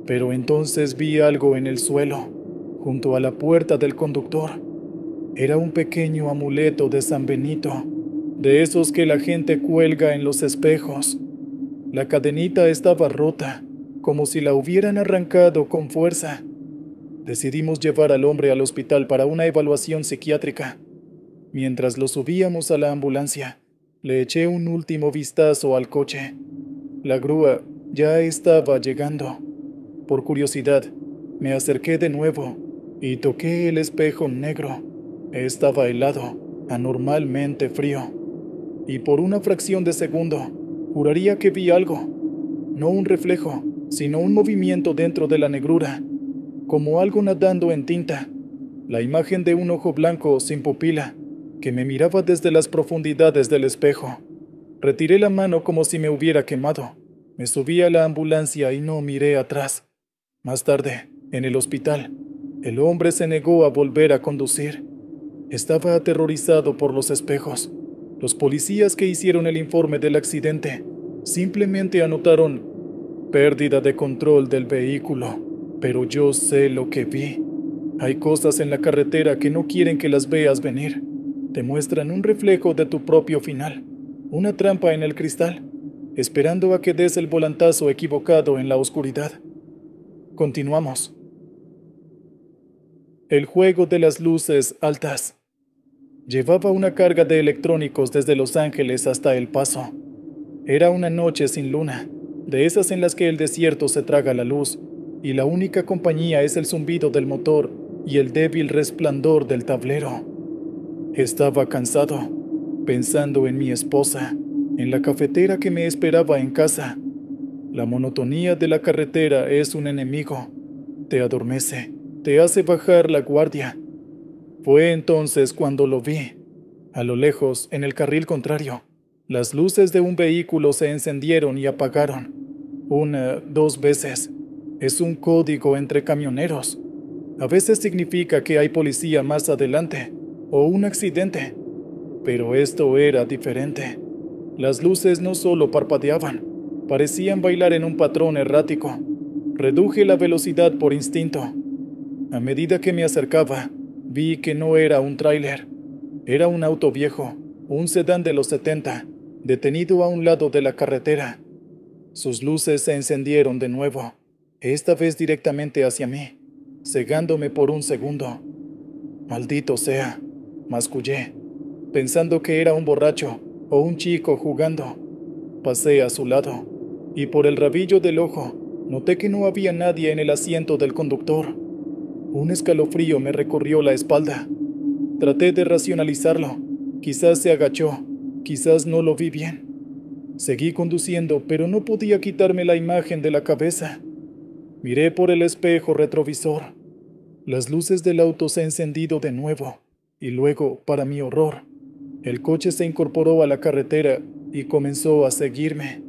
pero entonces vi algo en el suelo, junto a la puerta del conductor. Era un pequeño amuleto de San Benito, de esos que la gente cuelga en los espejos. La cadenita estaba rota, como si la hubieran arrancado con fuerza. Decidimos llevar al hombre al hospital para una evaluación psiquiátrica. Mientras lo subíamos a la ambulancia, le eché un último vistazo al coche. La grúa ya estaba llegando. Por curiosidad, me acerqué de nuevo y toqué el espejo negro. Estaba helado, anormalmente frío. Y por una fracción de segundo, juraría que vi algo. No un reflejo, sino un movimiento dentro de la negrura, como algo nadando en tinta. La imagen de un ojo blanco sin pupila, que me miraba desde las profundidades del espejo. Retiré la mano como si me hubiera quemado. Me subí a la ambulancia y no miré atrás. Más tarde, en el hospital, el hombre se negó a volver a conducir. Estaba aterrorizado por los espejos. Los policías que hicieron el informe del accidente simplemente anotaron pérdida de control del vehículo, pero yo sé lo que vi. Hay cosas en la carretera que no quieren que las veas venir. Te muestran un reflejo de tu propio final, una trampa en el cristal, esperando a que des el volantazo equivocado en la oscuridad. Continuamos. El juego de las luces altas. Llevaba una carga de electrónicos desde Los Ángeles hasta El Paso. Era una noche sin luna, de esas en las que el desierto se traga la luz, y la única compañía es el zumbido del motor y el débil resplandor del tablero. Estaba cansado, pensando en mi esposa, en la cafetera que me esperaba en casa. La monotonía de la carretera es un enemigo. Te adormece, te hace bajar la guardia. Fue entonces cuando lo vi. A lo lejos, en el carril contrario, las luces de un vehículo se encendieron y apagaron. 1, 2 veces. Es un código entre camioneros. A veces significa que hay policía más adelante, o un accidente. Pero esto era diferente. Las luces no solo parpadeaban, parecían bailar en un patrón errático. Reduje la velocidad por instinto. A medida que me acercaba, Vi que no era un tráiler, era un auto viejo, un sedán de los 70, detenido a un lado de la carretera. Sus luces se encendieron de nuevo, esta vez directamente hacia mí, cegándome por un segundo. Maldito sea, mascullé, pensando que era un borracho o un chico jugando. Pasé a su lado, y por el rabillo del ojo, noté que no había nadie en el asiento del conductor. Un escalofrío me recorrió la espalda. Traté de racionalizarlo. Quizás se agachó, quizás no lo vi bien. Seguí conduciendo, pero no podía quitarme la imagen de la cabeza. Miré por el espejo retrovisor. Las luces del auto se han encendido de nuevo, y luego, para mi horror, el coche se incorporó a la carretera y comenzó a seguirme.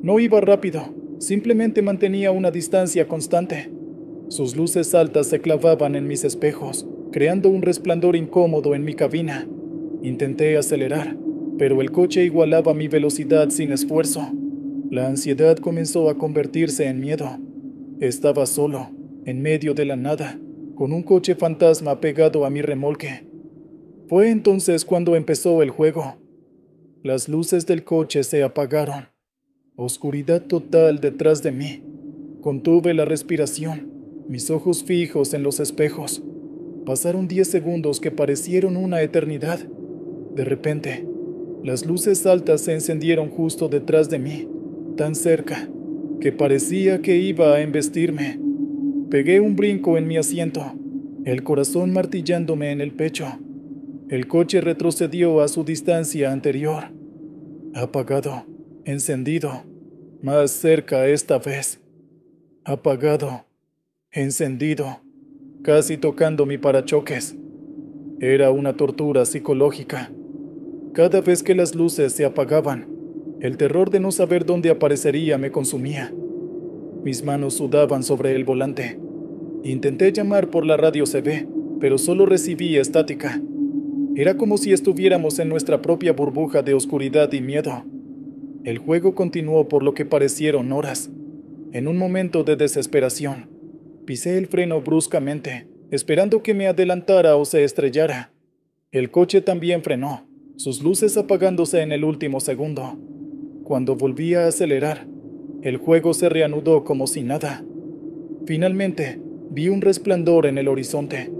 No iba rápido, simplemente mantenía una distancia constante. Sus luces altas se clavaban en mis espejos, creando un resplandor incómodo en mi cabina. Intenté acelerar, pero el coche igualaba mi velocidad sin esfuerzo. La ansiedad comenzó a convertirse en miedo. Estaba solo, en medio de la nada, con un coche fantasma pegado a mi remolque. Fue entonces cuando empezó el juego. Las luces del coche se apagaron. Oscuridad total detrás de mí. Contuve la respiración, mis ojos fijos en los espejos. Pasaron 10 segundos que parecieron una eternidad. De repente, las luces altas se encendieron justo detrás de mí, tan cerca, que parecía que iba a embestirme. Pegué un brinco en mi asiento, el corazón martillándome en el pecho. El coche retrocedió a su distancia anterior. Apagado, encendido, más cerca esta vez. Apagado, encendido, casi tocando mi parachoques. Era una tortura psicológica. Cada vez que las luces se apagaban, el terror de no saber dónde aparecería me consumía. Mis manos sudaban sobre el volante. Intenté llamar por la radio CB, pero solo recibí estática. Era como si estuviéramos en nuestra propia burbuja de oscuridad y miedo. El juego continuó por lo que parecieron horas. En un momento de desesperación, pisé el freno bruscamente, esperando que me adelantara o se estrellara. El coche también frenó, sus luces apagándose en el último segundo. Cuando volví a acelerar, el juego se reanudó como si nada. Finalmente, vi un resplandor en el horizonte,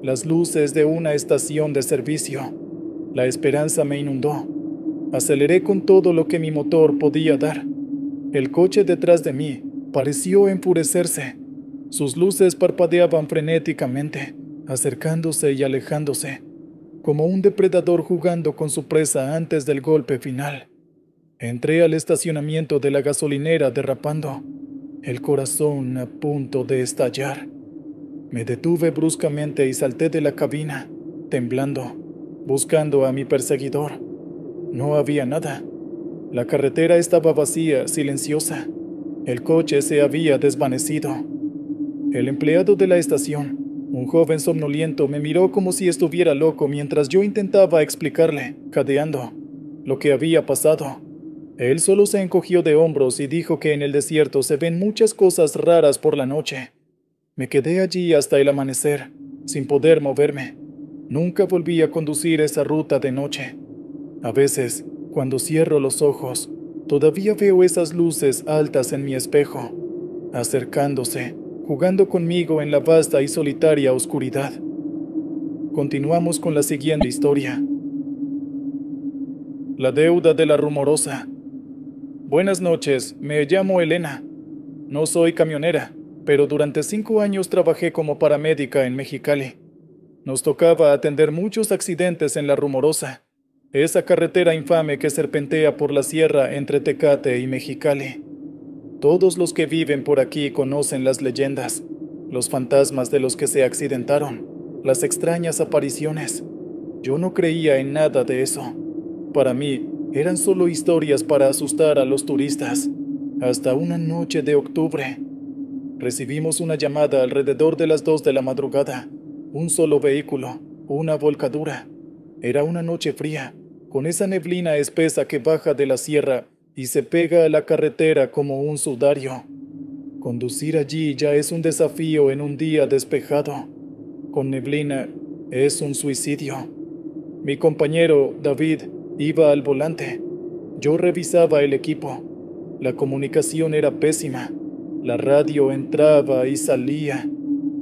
las luces de una estación de servicio. La esperanza me inundó. Aceleré con todo lo que mi motor podía dar. El coche detrás de mí pareció enfurecerse. Sus luces parpadeaban frenéticamente, acercándose y alejándose, como un depredador jugando con su presa antes del golpe final. Entré al estacionamiento de la gasolinera derrapando, el corazón a punto de estallar. Me detuve bruscamente y salté de la cabina, temblando, buscando a mi perseguidor. No había nada. La carretera estaba vacía, silenciosa. El coche se había desvanecido. El empleado de la estación, un joven somnoliento, me miró como si estuviera loco mientras yo intentaba explicarle, jadeando, lo que había pasado. Él solo se encogió de hombros y dijo que en el desierto se ven muchas cosas raras por la noche. Me quedé allí hasta el amanecer, sin poder moverme. Nunca volví a conducir esa ruta de noche. A veces, cuando cierro los ojos, todavía veo esas luces altas en mi espejo, acercándose, jugando conmigo en la vasta y solitaria oscuridad. Continuamos con la siguiente historia. La deuda de la rumorosa. Buenas noches, me llamo Elena. No soy camionera, pero durante 5 años trabajé como paramédica en Mexicali. Nos tocaba atender muchos accidentes en la Rumorosa, esa carretera infame que serpentea por la sierra entre Tecate y Mexicali. Todos los que viven por aquí conocen las leyendas, los fantasmas de los que se accidentaron, las extrañas apariciones. Yo no creía en nada de eso. Para mí, eran solo historias para asustar a los turistas. Hasta una noche de octubre, recibimos una llamada alrededor de las 2 de la madrugada. Un solo vehículo, una volcadura. Era una noche fría, con esa neblina espesa que baja de la sierra y se pega a la carretera como un sudario. Conducir allí ya es un desafío en un día despejado. Con neblina, Es un suicidio. Mi compañero, David, iba al volante. Yo revisaba el equipo. La comunicación era pésima. La radio entraba y salía.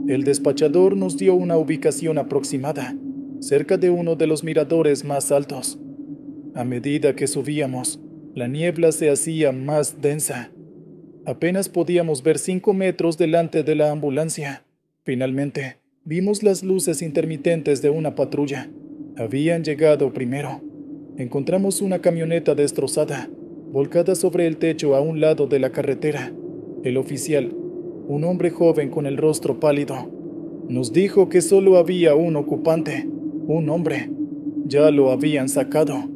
El despachador nos dio una ubicación aproximada, cerca de uno de los miradores más altos. A medida que subíamos, la niebla se hacía más densa. Apenas podíamos ver 5 metros delante de la ambulancia. Finalmente, vimos las luces intermitentes de una patrulla. Habían llegado primero. Encontramos una camioneta destrozada, volcada sobre el techo a un lado de la carretera. El oficial, un hombre joven con el rostro pálido, nos dijo que solo había un ocupante, un hombre. Ya lo habían sacado.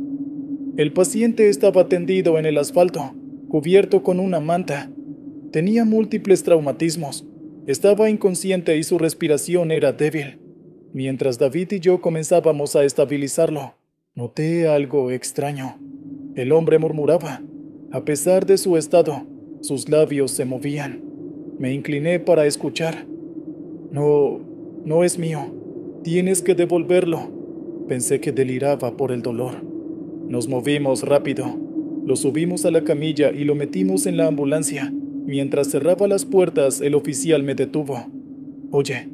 El paciente estaba tendido en el asfalto, cubierto con una manta. Tenía múltiples traumatismos. Estaba inconsciente y su respiración era débil. Mientras David y yo comenzábamos a estabilizarlo, noté algo extraño. El hombre murmuraba. A pesar de su estado, sus labios se movían. Me incliné para escuchar. No es mío. Tienes que devolverlo. Pensé que deliraba por el dolor. Nos movimos rápido. Lo subimos a la camilla y lo metimos en la ambulancia. Mientras cerraba las puertas, el oficial me detuvo. «Oye»,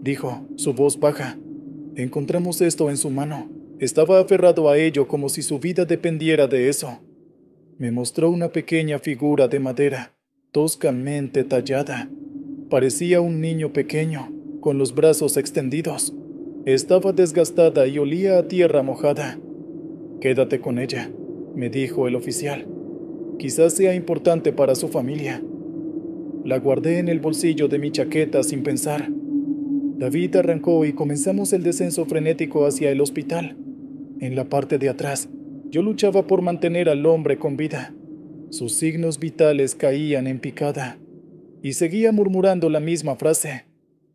dijo, su voz baja. «Encontramos esto en su mano». Estaba aferrado a ello como si su vida dependiera de eso. Me mostró una pequeña figura de madera, toscamente tallada. Parecía un niño pequeño, con los brazos extendidos. Estaba desgastada y olía a tierra mojada. «Quédate con ella», me dijo el oficial. «Quizás sea importante para su familia». La guardé en el bolsillo de mi chaqueta sin pensar. David arrancó y comenzamos el descenso frenético hacia el hospital. En la parte de atrás, yo luchaba por mantener al hombre con vida. Sus signos vitales caían en picada. Y seguía murmurando la misma frase: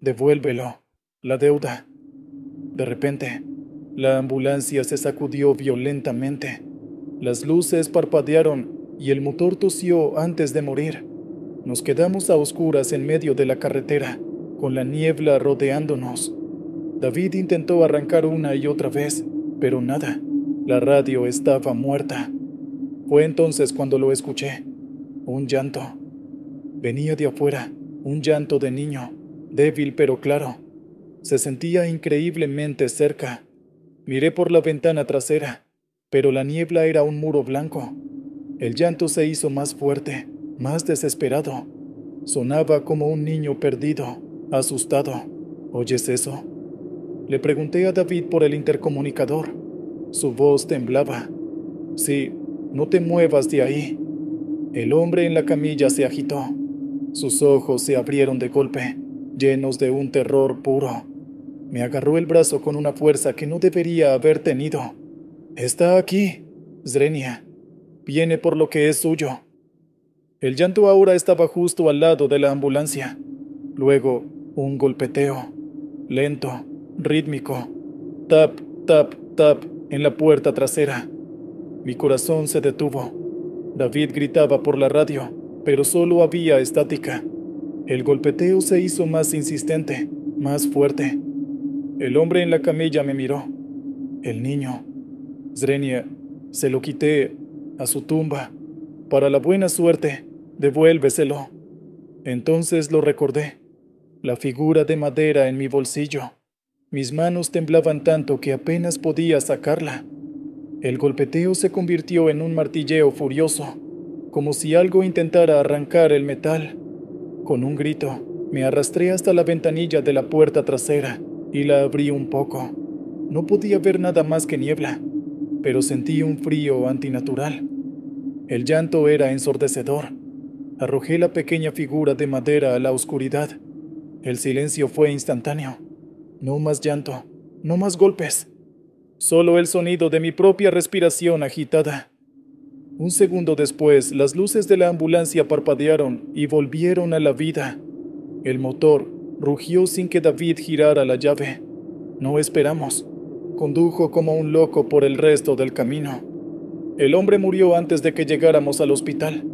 «Devuélvelo, la deuda». De repente, la ambulancia se sacudió violentamente. Las luces parpadearon y el motor tosió antes de morir. Nos quedamos a oscuras en medio de la carretera, con la niebla rodeándonos. David intentó arrancar una y otra vez, pero nada. La radio estaba muerta. Fue entonces cuando lo escuché. Un llanto. Venía de afuera, un llanto de niño, débil pero claro. Se sentía increíblemente cerca. Miré por la ventana trasera, pero la niebla era un muro blanco. El llanto se hizo más fuerte, más desesperado. Sonaba como un niño perdido, asustado. ¿Oyes eso?, le pregunté a David por el intercomunicador. Su voz temblaba. «Sí, no te muevas de ahí». El hombre en la camilla se agitó. Sus ojos se abrieron de golpe, llenos de un terror puro. Me agarró el brazo con una fuerza que no debería haber tenido. «Está aquí, Zrenia. Viene por lo que es suyo». El llanto ahora estaba justo al lado de la ambulancia. Luego, un golpeteo, lento, rítmico. Tap, tap, tap, en la puerta trasera. Mi corazón se detuvo. David gritaba por la radio, pero solo había estática. El golpeteo se hizo más insistente, más fuerte. El hombre en la camilla me miró. «El niño, Zrenia, se lo quité a su tumba. Para la buena suerte, devuélveselo». Entonces lo recordé. La figura de madera en mi bolsillo. Mis manos temblaban tanto que apenas podía sacarla. El golpeteo se convirtió en un martilleo furioso, como si algo intentara arrancar el metal. Con un grito, me arrastré hasta la ventanilla de la puerta trasera y la abrí un poco. No podía ver nada más que niebla, pero sentí un frío antinatural. El llanto era ensordecedor. Arrojé la pequeña figura de madera a la oscuridad. El silencio fue instantáneo. No más llanto, no más golpes. Solo el sonido de mi propia respiración agitada. Un segundo después, las luces de la ambulancia parpadearon y volvieron a la vida. El motor rugió sin que David girara la llave. No esperamos. Condujo como un loco por el resto del camino. El hombre murió antes de que llegáramos al hospital.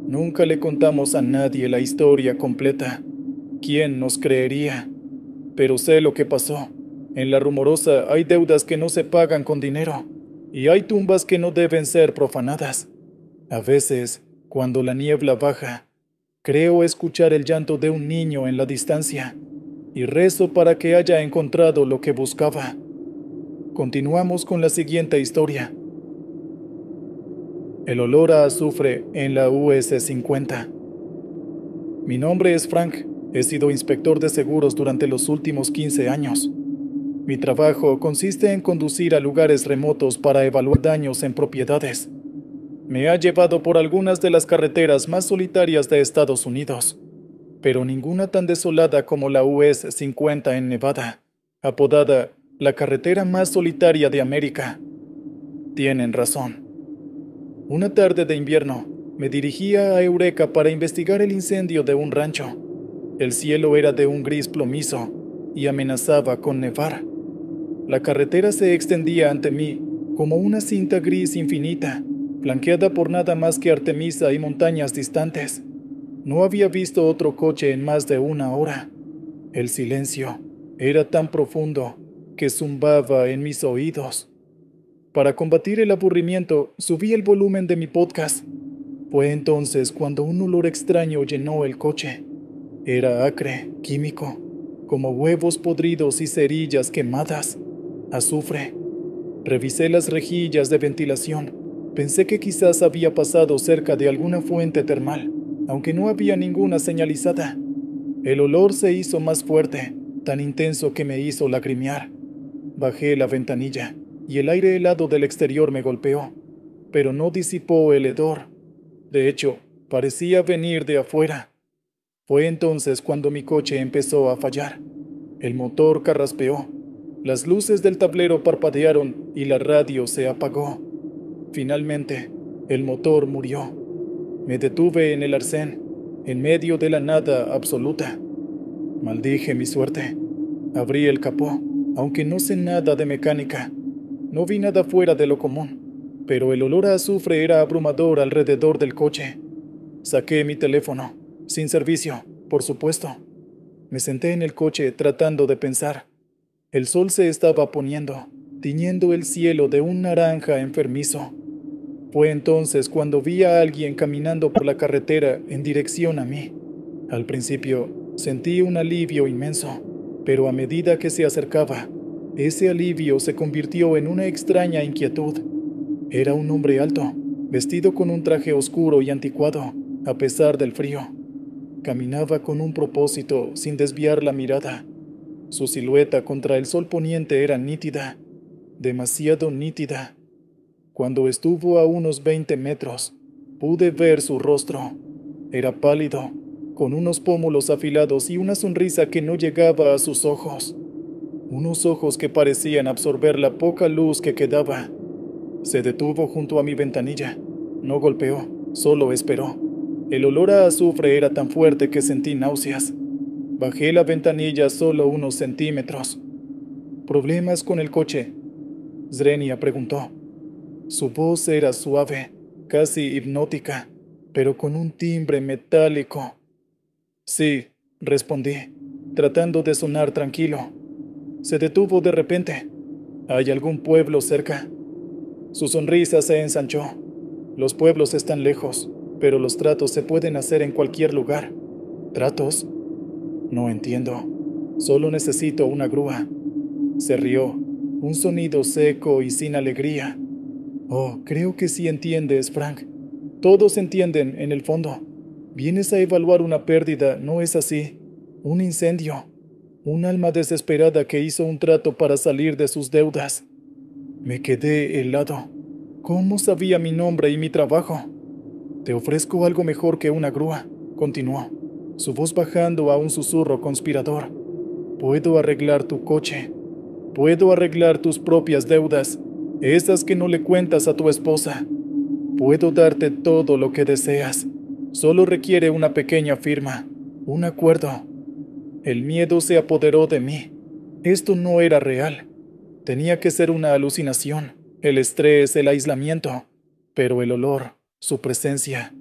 Nunca le contamos a nadie la historia completa. ¿Quién nos creería? Pero sé lo que pasó. En la Rumorosa hay deudas que no se pagan con dinero, y hay tumbas que no deben ser profanadas. A veces, cuando la niebla baja, creo escuchar el llanto de un niño en la distancia, y rezo para que haya encontrado lo que buscaba. Continuamos con la siguiente historia. El olor a azufre en la US-50. Mi nombre es Frank. He sido inspector de seguros durante los últimos 15 años. Mi trabajo consiste en conducir a lugares remotos para evaluar daños en propiedades. Me ha llevado por algunas de las carreteras más solitarias de Estados Unidos, pero ninguna tan desolada como la US-50 en Nevada, apodada la carretera más solitaria de América. Tienen razón. Una tarde de invierno, me dirigía a Eureka para investigar el incendio de un rancho. El cielo era de un gris plomizo y amenazaba con nevar. La carretera se extendía ante mí como una cinta gris infinita, flanqueada por nada más que Artemisa y montañas distantes. No había visto otro coche en más de una hora. El silencio era tan profundo que zumbaba en mis oídos. Para combatir el aburrimiento, subí el volumen de mi podcast. Fue entonces cuando un olor extraño llenó el coche. Era acre, químico, como huevos podridos y cerillas quemadas. Azufre. Revisé las rejillas de ventilación. Pensé que quizás había pasado cerca de alguna fuente termal, aunque no había ninguna señalizada. El olor se hizo más fuerte, tan intenso que me hizo lagrimear. Bajé la ventanilla y el aire helado del exterior me golpeó, pero no disipó el hedor. De hecho, parecía venir de afuera. Fue entonces cuando mi coche empezó a fallar. El motor carraspeó, las luces del tablero parpadearon y la radio se apagó. Finalmente, el motor murió. Me detuve en el arcén, en medio de la nada absoluta. Maldije mi suerte. Abrí el capó, aunque no sé nada de mecánica. No vi nada fuera de lo común, pero el olor a azufre era abrumador alrededor del coche. Saqué mi teléfono, sin servicio, por supuesto. Me senté en el coche tratando de pensar. El sol se estaba poniendo, tiñendo el cielo de un naranja enfermizo. Fue entonces cuando vi a alguien caminando por la carretera en dirección a mí. Al principio, sentí un alivio inmenso, pero a medida que se acercaba, ese alivio se convirtió en una extraña inquietud. Era un hombre alto, vestido con un traje oscuro y anticuado, a pesar del frío. Caminaba con un propósito, sin desviar la mirada. Su silueta contra el sol poniente era nítida, demasiado nítida. Cuando estuvo a unos 20 metros, pude ver su rostro. Era pálido, con unos pómulos afilados y una sonrisa que no llegaba a sus ojos. Unos ojos que parecían absorber la poca luz que quedaba. Se detuvo junto a mi ventanilla. No golpeó, solo esperó. El olor a azufre era tan fuerte que sentí náuseas. Bajé la ventanilla solo unos centímetros. ¿Problemas con el coche?, Zrenia preguntó. Su voz era suave, casi hipnótica, pero con un timbre metálico. Sí, respondí, tratando de sonar tranquilo. Se detuvo de repente. ¿Hay algún pueblo cerca? Su sonrisa se ensanchó. Los pueblos están lejos, pero los tratos se pueden hacer en cualquier lugar. ¿Tratos? No entiendo. Solo necesito una grúa. Se rió, un sonido seco y sin alegría. Oh, creo que sí entiendes, Frank. Todos entienden, en el fondo. Vienes a evaluar una pérdida, ¿no es así? Un incendio. Un alma desesperada que hizo un trato para salir de sus deudas. Me quedé helado. ¿Cómo sabía mi nombre y mi trabajo? Te ofrezco algo mejor que una grúa, continuó, su voz bajando a un susurro conspirador. Puedo arreglar tu coche. Puedo arreglar tus propias deudas, esas que no le cuentas a tu esposa. Puedo darte todo lo que deseas. Solo requiere una pequeña firma, un acuerdo. El miedo se apoderó de mí. Esto no era real. Tenía que ser una alucinación, el estrés, el aislamiento. Pero el olor, su presencia,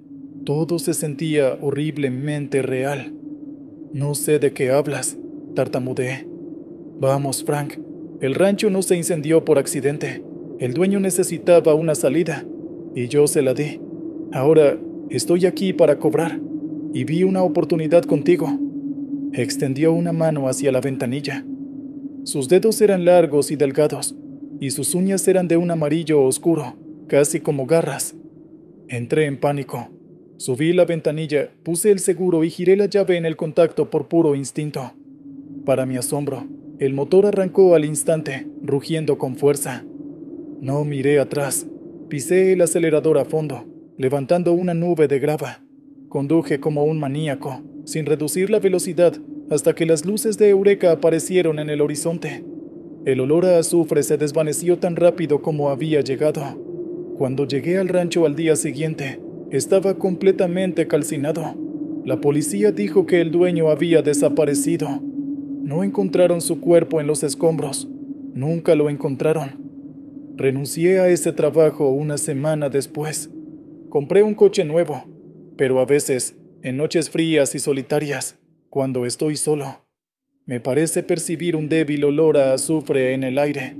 todo se sentía horriblemente real. No sé de qué hablas, tartamudeé. Vamos, Frank, El rancho no se incendió por accidente. El dueño necesitaba una salida, y yo se la di. Ahora estoy aquí para cobrar, y vi una oportunidad contigo. Extendió una mano hacia la ventanilla. Sus dedos eran largos y delgados, y sus uñas eran de un amarillo oscuro, casi como garras. Entré en pánico. Subí la ventanilla, puse el seguro y giré la llave en el contacto por puro instinto. Para mi asombro, el motor arrancó al instante, rugiendo con fuerza. No miré atrás. Pisé el acelerador a fondo, levantando una nube de grava. Conduje como un maníaco, sin reducir la velocidad, hasta que las luces de Eureka aparecieron en el horizonte. El olor a azufre se desvaneció tan rápido como había llegado. Cuando llegué al rancho al día siguiente, estaba completamente calcinado. La policía dijo que el dueño había desaparecido. No encontraron su cuerpo en los escombros. Nunca lo encontraron. Renuncié a ese trabajo una semana después. Compré un coche nuevo, pero a veces, en noches frías y solitarias, cuando estoy solo, me parece percibir un débil olor a azufre en el aire.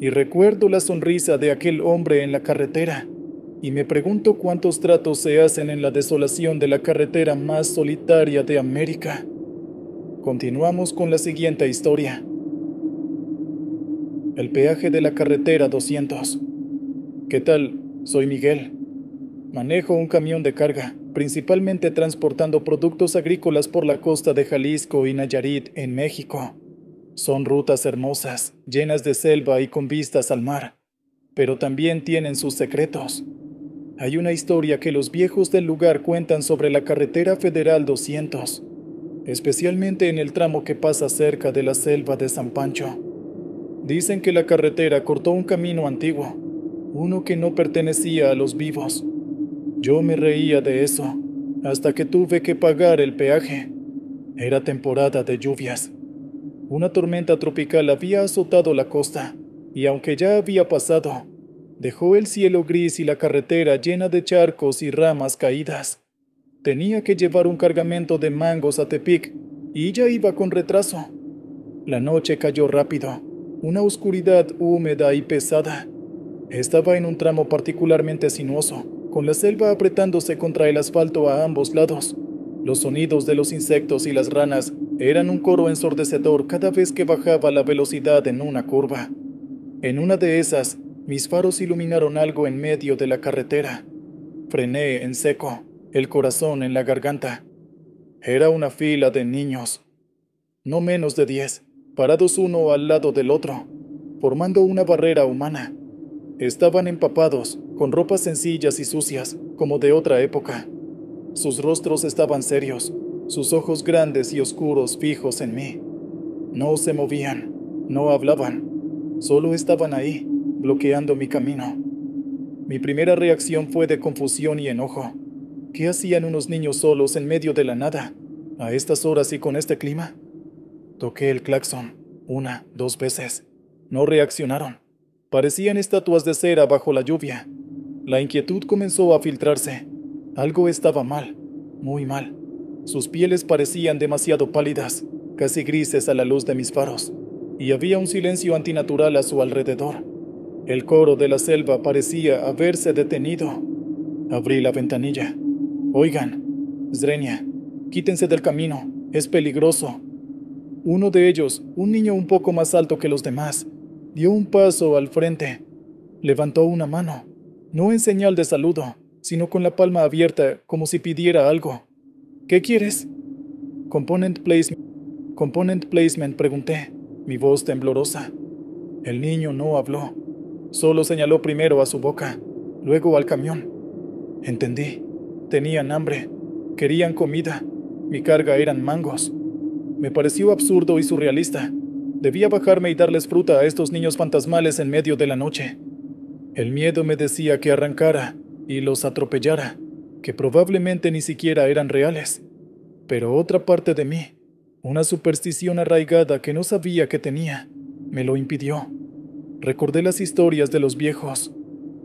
Y recuerdo la sonrisa de aquel hombre en la carretera, y me pregunto cuántos tratos se hacen en la desolación de la carretera más solitaria de América. Continuamos con la siguiente historia. El peaje de la carretera 200. ¿Qué tal? Soy Miguel. Manejo un camión de carga, principalmente transportando productos agrícolas por la costa de Jalisco y Nayarit, en México. Son rutas hermosas, llenas de selva y con vistas al mar, pero también tienen sus secretos. Hay una historia que los viejos del lugar cuentan sobre la carretera federal 200, especialmente en el tramo que pasa cerca de la selva de San Pancho. Dicen que la carretera cortó un camino antiguo, uno que no pertenecía a los vivos. Yo me reía de eso, hasta que tuve que pagar el peaje. Era temporada de lluvias. Una tormenta tropical había azotado la costa, y aunque ya había pasado, dejó el cielo gris y la carretera llena de charcos y ramas caídas. Tenía que llevar un cargamento de mangos a Tepic, y ya iba con retraso. La noche cayó rápido, una oscuridad húmeda y pesada. Estaba en un tramo particularmente sinuoso, con la selva apretándose contra el asfalto a ambos lados. Los sonidos de los insectos y las ranas eran un coro ensordecedor cada vez que bajaba la velocidad en una curva. En una de esas, mis faros iluminaron algo en medio de la carretera. Frené en seco, el corazón en la garganta. Era una fila de niños, no menos de 10, parados uno al lado del otro, formando una barrera humana. Estaban empapados, con ropas sencillas y sucias, como de otra época. Sus rostros estaban serios, sus ojos grandes y oscuros fijos en mí. No se movían, no hablaban, solo estaban ahí, bloqueando mi camino. Mi primera reacción fue de confusión y enojo. ¿Qué hacían unos niños solos en medio de la nada, a estas horas y con este clima? Toqué el claxon, 1, 2 veces. No reaccionaron. Parecían estatuas de cera bajo la lluvia. La inquietud comenzó a filtrarse. Algo estaba mal, muy mal. Sus pieles parecían demasiado pálidas, casi grises a la luz de mis faros, y había un silencio antinatural a su alrededor. El coro de la selva parecía haberse detenido. Abrí la ventanilla. Oigan, Zrenia, quítense del camino, es peligroso. Uno de ellos, un niño un poco más alto que los demás, dio un paso al frente. Levantó una mano, no en señal de saludo, sino con la palma abierta, como si pidiera algo. ¿Qué quieres? Component placement, pregunté, mi voz temblorosa. El niño no habló. Solo señaló primero a su boca, luego al camión. Entendí. Tenían hambre. Querían comida. Mi carga eran mangos. Me pareció absurdo y surrealista. Debía bajarme y darles fruta a estos niños fantasmales en medio de la noche. El miedo me decía que arrancara y los atropellara, que probablemente ni siquiera eran reales. Pero otra parte de mí, una superstición arraigada que no sabía que tenía, me lo impidió. Recordé las historias de los viejos.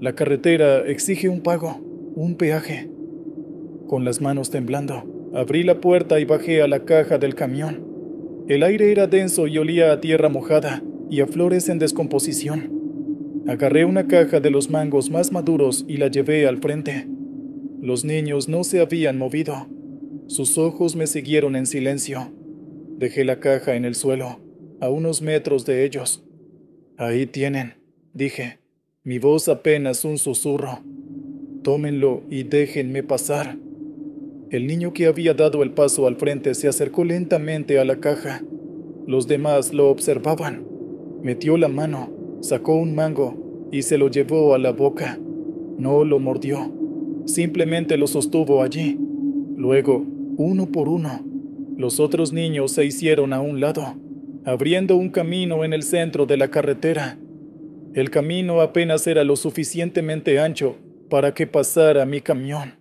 La carretera exige un pago, un peaje. Con las manos temblando, abrí la puerta y bajé a la caja del camión. El aire era denso y olía a tierra mojada, y a flores en descomposición. Agarré una caja de los mangos más maduros y la llevé al frente. Los niños no se habían movido. Sus ojos me siguieron en silencio. Dejé la caja en el suelo, a unos metros de ellos. Ahí tienen, dije, mi voz apenas un susurro. Tómenlo y déjenme pasar. El niño que había dado el paso al frente se acercó lentamente a la caja. Los demás lo observaban. Metió la mano, sacó un mango y se lo llevó a la boca. No lo mordió, simplemente lo sostuvo allí. Luego, uno por uno, los otros niños se hicieron a un lado, abriendo un camino en el centro de la carretera. El camino apenas era lo suficientemente ancho para que pasara mi camión.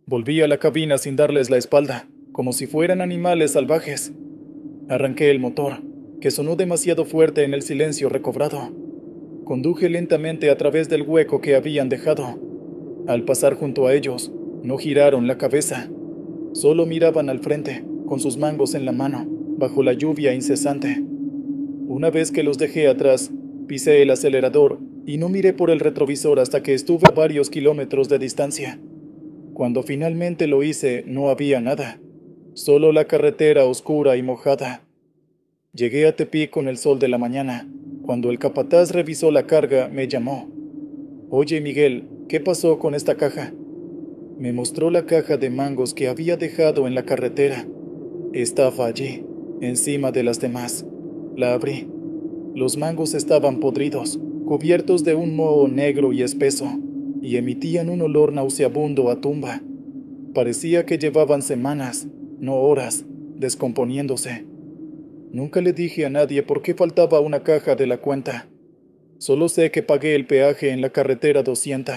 Volví a la cabina sin darles la espalda, como si fueran animales salvajes. Arranqué el motor, que sonó demasiado fuerte en el silencio recobrado. Conduje lentamente a través del hueco que habían dejado. Al pasar junto a ellos, no giraron la cabeza. Solo miraban al frente, con sus mangos en la mano, bajo la lluvia incesante. Una vez que los dejé atrás, pisé el acelerador y no miré por el retrovisor hasta que estuve a varios kilómetros de distancia. Cuando finalmente lo hice, no había nada, solo la carretera oscura y mojada. Llegué a Tepic con el sol de la mañana. Cuando el capataz revisó la carga, me llamó. «Oye, Miguel, ¿qué pasó con esta caja?» Me mostró la caja de mangos que había dejado en la carretera. Estaba allí, encima de las demás. La abrí. Los mangos estaban podridos, cubiertos de un moho negro y espeso, y emitían un olor nauseabundo a tumba. Parecía que llevaban semanas, no horas, descomponiéndose. Nunca le dije a nadie por qué faltaba una caja de la cuenta. Solo sé que pagué el peaje en la carretera 200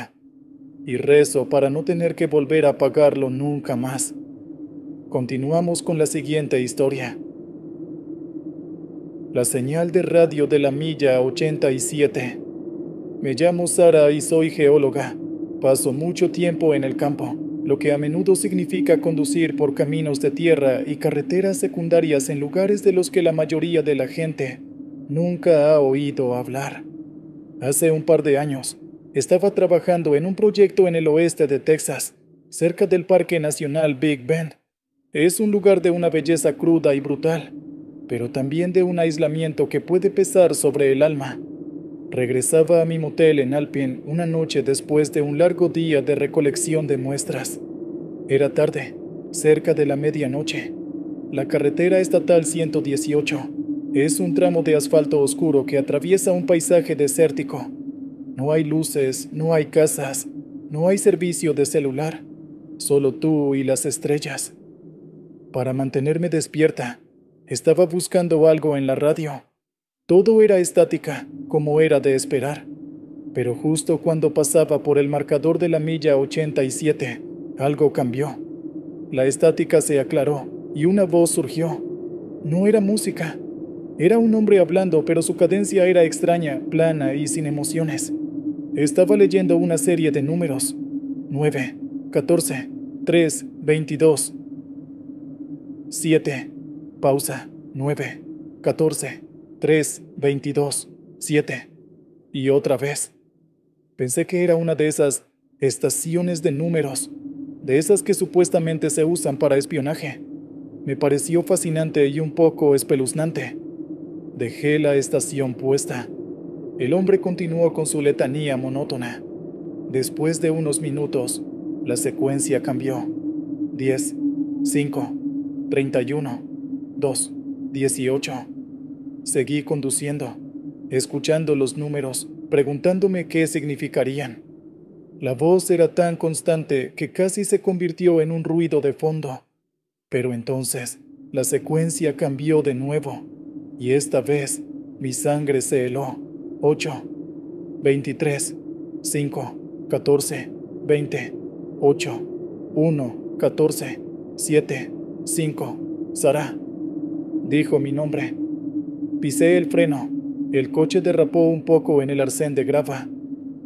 y rezo para no tener que volver a pagarlo nunca más. Continuamos con la siguiente historia. La señal de radio de la milla 87. Me llamo Sara y soy geóloga. Paso mucho tiempo en el campo, lo que a menudo significa conducir por caminos de tierra y carreteras secundarias en lugares de los que la mayoría de la gente nunca ha oído hablar. Hace un par de años, estaba trabajando en un proyecto en el oeste de Texas, cerca del Parque Nacional Big Bend. Es un lugar de una belleza cruda y brutal, pero también de un aislamiento que puede pesar sobre el alma. Regresaba a mi motel en Alpine una noche después de un largo día de recolección de muestras. Era tarde, cerca de la medianoche. La carretera estatal 118 es un tramo de asfalto oscuro que atraviesa un paisaje desértico. No hay luces, no hay casas, no hay servicio de celular, solo tú y las estrellas. Para mantenerme despierta, estaba buscando algo en la radio. Todo era estática, como era de esperar. Pero justo cuando pasaba por el marcador de la milla 87, algo cambió. La estática se aclaró y una voz surgió. No era música. Era un hombre hablando, pero su cadencia era extraña, plana y sin emociones. Estaba leyendo una serie de números. 9, 14, 3, 22. 7. Pausa. 9, 14. 3, 22, 7. Y otra vez. Pensé que era una de esas estaciones de números, de esas que supuestamente se usan para espionaje. Me pareció fascinante y un poco espeluznante. Dejé la estación puesta. El hombre continuó con su letanía monótona. Después de unos minutos, la secuencia cambió. 10, 5, 31, 2, 18. Seguí conduciendo, escuchando los números, preguntándome qué significarían. La voz era tan constante que casi se convirtió en un ruido de fondo. Pero entonces, la secuencia cambió de nuevo, y esta vez mi sangre se heló. 8, 23, 5, 14, 20, 8, 1, 14, 7, 5, Sara. Dijo mi nombre. Pisé el freno. El coche derrapó un poco en el arcén de grava.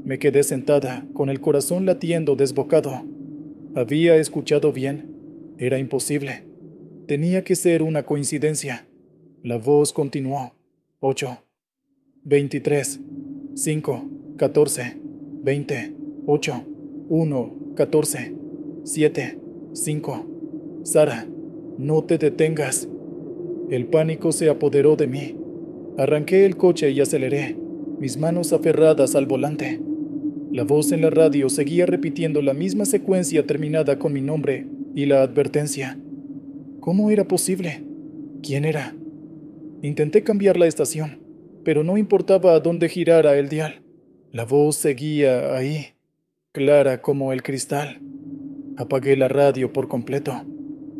Me quedé sentada, con el corazón latiendo desbocado. ¿Había escuchado bien? Era imposible. Tenía que ser una coincidencia. La voz continuó. 8, 23, 5, 14, 20, 8, 1, 14, 7, 5. Sara, no te detengas. El pánico se apoderó de mí. Arranqué el coche y aceleré, mis manos aferradas al volante. La voz en la radio seguía repitiendo la misma secuencia terminada con mi nombre y la advertencia. ¿Cómo era posible? ¿Quién era? Intenté cambiar la estación, pero no importaba a dónde girara el dial. La voz seguía ahí, clara como el cristal. Apagué la radio por completo.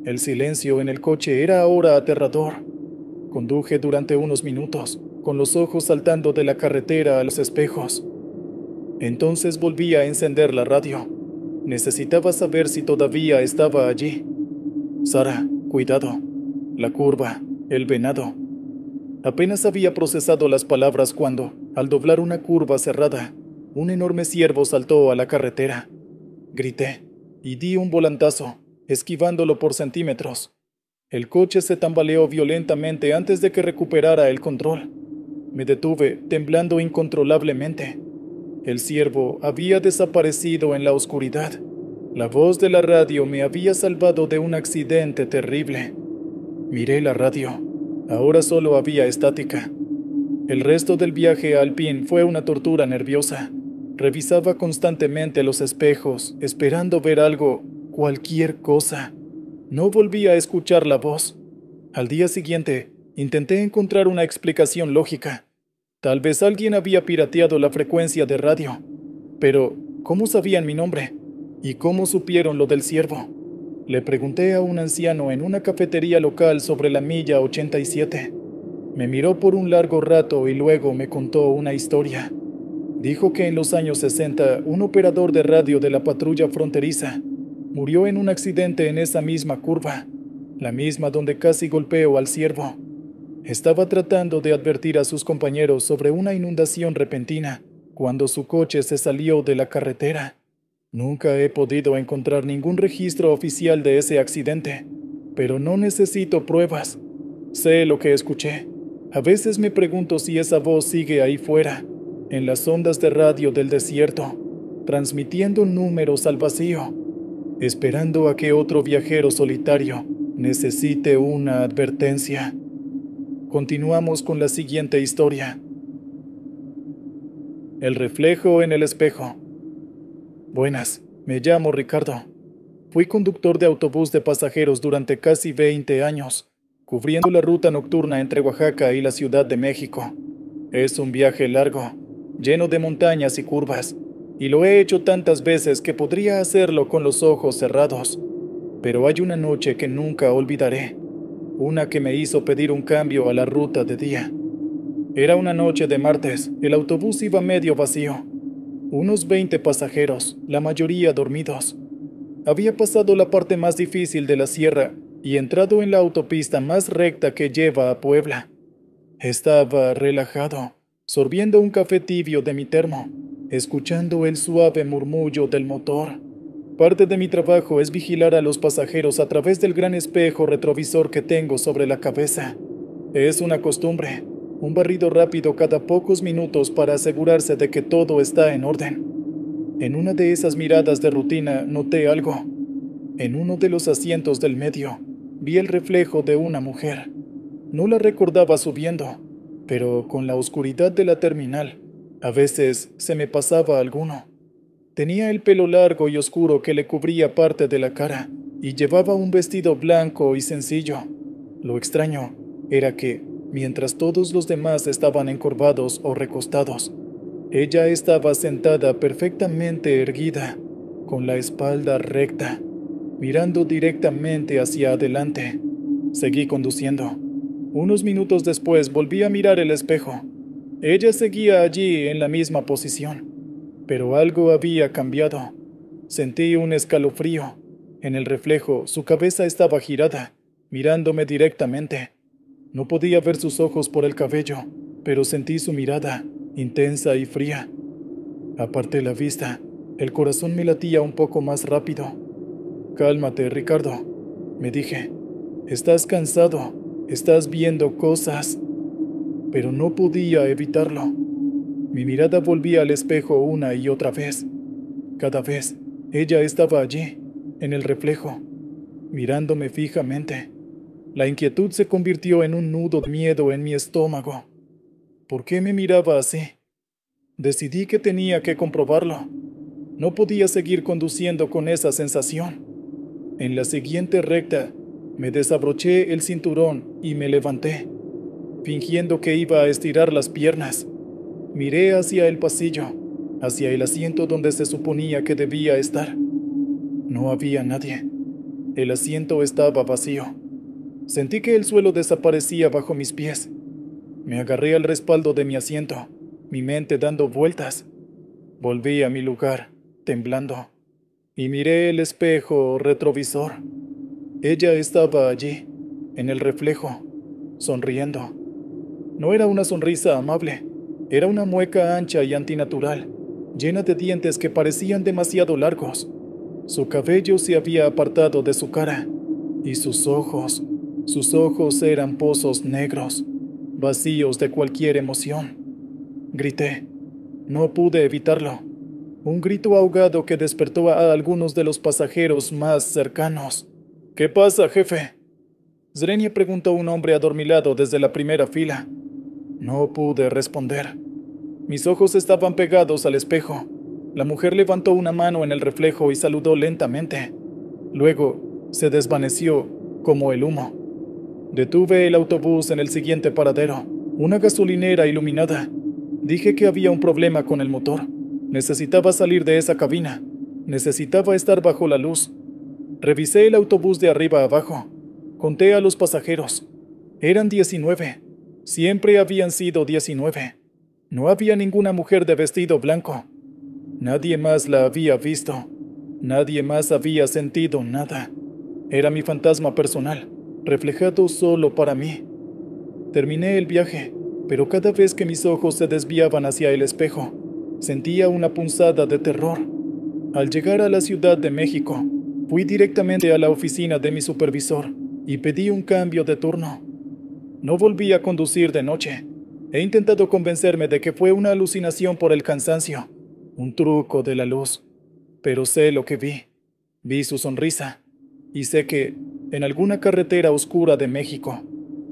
El silencio en el coche era ahora aterrador. Conduje durante unos minutos, con los ojos saltando de la carretera a los espejos. Entonces volví a encender la radio. Necesitaba saber si todavía estaba allí. Sara, cuidado. La curva, el venado. Apenas había procesado las palabras cuando, al doblar una curva cerrada, un enorme ciervo saltó a la carretera. Grité y di un volantazo, esquivándolo por centímetros. El coche se tambaleó violentamente antes de que recuperara el control. Me detuve, temblando incontrolablemente. El ciervo había desaparecido en la oscuridad. La voz de la radio me había salvado de un accidente terrible. Miré la radio. Ahora solo había estática. El resto del viaje a Alpine fue una tortura nerviosa. Revisaba constantemente los espejos, esperando ver algo, cualquier cosa. No volví a escuchar la voz. Al día siguiente, intenté encontrar una explicación lógica. Tal vez alguien había pirateado la frecuencia de radio. Pero, ¿cómo sabían mi nombre? ¿Y cómo supieron lo del ciervo? Le pregunté a un anciano en una cafetería local sobre la milla 87. Me miró por un largo rato y luego me contó una historia. Dijo que en los años 60, un operador de radio de la patrulla fronteriza murió en un accidente en esa misma curva, la misma donde casi golpeó al ciervo. Estaba tratando de advertir a sus compañeros sobre una inundación repentina cuando su coche se salió de la carretera. Nunca he podido encontrar ningún registro oficial de ese accidente, pero no necesito pruebas. Sé lo que escuché. A veces me pregunto si esa voz sigue ahí fuera, en las ondas de radio del desierto, transmitiendo números al vacío, esperando a que otro viajero solitario necesite una advertencia. Continuamos con la siguiente historia. El reflejo en el espejo. Buenas, me llamo Ricardo. Fui conductor de autobús de pasajeros durante casi 20 años, cubriendo la ruta nocturna entre Oaxaca y la Ciudad de México. Es un viaje largo, lleno de montañas y curvas, y lo he hecho tantas veces que podría hacerlo con los ojos cerrados. Pero hay una noche que nunca olvidaré, una que me hizo pedir un cambio a la ruta de día. Era una noche de martes, el autobús iba medio vacío. Unos 20 pasajeros, la mayoría dormidos. Había pasado la parte más difícil de la sierra y entrado en la autopista más recta que lleva a Puebla. Estaba relajado, sorbiendo un café tibio de mi termo, escuchando el suave murmullo del motor. Parte de mi trabajo es vigilar a los pasajeros a través del gran espejo retrovisor que tengo sobre la cabeza. Es una costumbre. Un barrido rápido cada pocos minutos para asegurarse de que todo está en orden. En una de esas miradas de rutina noté algo. En uno de los asientos del medio vi el reflejo de una mujer. No la recordaba subiendo, pero con la oscuridad de la terminal, a veces se me pasaba alguno. Tenía el pelo largo y oscuro que le cubría parte de la cara y llevaba un vestido blanco y sencillo. Lo extraño era que, mientras todos los demás estaban encorvados o recostados, ella estaba sentada perfectamente erguida, con la espalda recta, mirando directamente hacia adelante. Seguí conduciendo. Unos minutos después volví a mirar el espejo. Ella seguía allí en la misma posición, pero algo había cambiado. Sentí un escalofrío. En el reflejo, su cabeza estaba girada, mirándome directamente. No podía ver sus ojos por el cabello, pero sentí su mirada, intensa y fría. Aparté la vista. El corazón me latía un poco más rápido. «Cálmate, Ricardo», me dije. «Estás cansado. Estás viendo cosas». pero no podía evitarlo. Mi mirada volvía al espejo una y otra vez. Cada vez, ella estaba allí, en el reflejo, mirándome fijamente. La inquietud se convirtió en un nudo de miedo en mi estómago. ¿Por qué me miraba así? Decidí que tenía que comprobarlo. No podía seguir conduciendo con esa sensación. En la siguiente recta, me desabroché el cinturón y me levanté, fingiendo que iba a estirar las piernas. Miré hacia el pasillo, hacia el asiento donde se suponía que debía estar. No había nadie. El asiento estaba vacío. Sentí que el suelo desaparecía bajo mis pies. Me agarré al respaldo de mi asiento, mi mente dando vueltas. Volví a mi lugar, temblando, y miré el espejo retrovisor. Ella estaba allí, en el reflejo, sonriendo. No era una sonrisa amable, era una mueca ancha y antinatural, llena de dientes que parecían demasiado largos. Su cabello se había apartado de su cara, y sus ojos eran pozos negros, vacíos de cualquier emoción. Grité. No pude evitarlo. Un grito ahogado que despertó a algunos de los pasajeros más cercanos. ¿Qué pasa, jefe? Zrenia preguntó un hombre adormilado desde la primera fila. No pude responder. Mis ojos estaban pegados al espejo. La mujer levantó una mano en el reflejo y saludó lentamente. Luego se desvaneció como el humo. Detuve el autobús en el siguiente paradero, una gasolinera iluminada. Dije que había un problema con el motor. Necesitaba salir de esa cabina. Necesitaba estar bajo la luz. Revisé el autobús de arriba a abajo. Conté a los pasajeros. Eran 19. Siempre habían sido 19. No había ninguna mujer de vestido blanco. Nadie más la había visto. Nadie más había sentido nada. Era mi fantasma personal, reflejado solo para mí. Terminé el viaje, pero cada vez que mis ojos se desviaban hacia el espejo, sentía una punzada de terror. Al llegar a la Ciudad de México, fui directamente a la oficina de mi supervisor y pedí un cambio de turno. No volví a conducir de noche. He intentado convencerme de que fue una alucinación por el cansancio, un truco de la luz. Pero sé lo que vi. Vi su sonrisa. Y sé que, en alguna carretera oscura de México,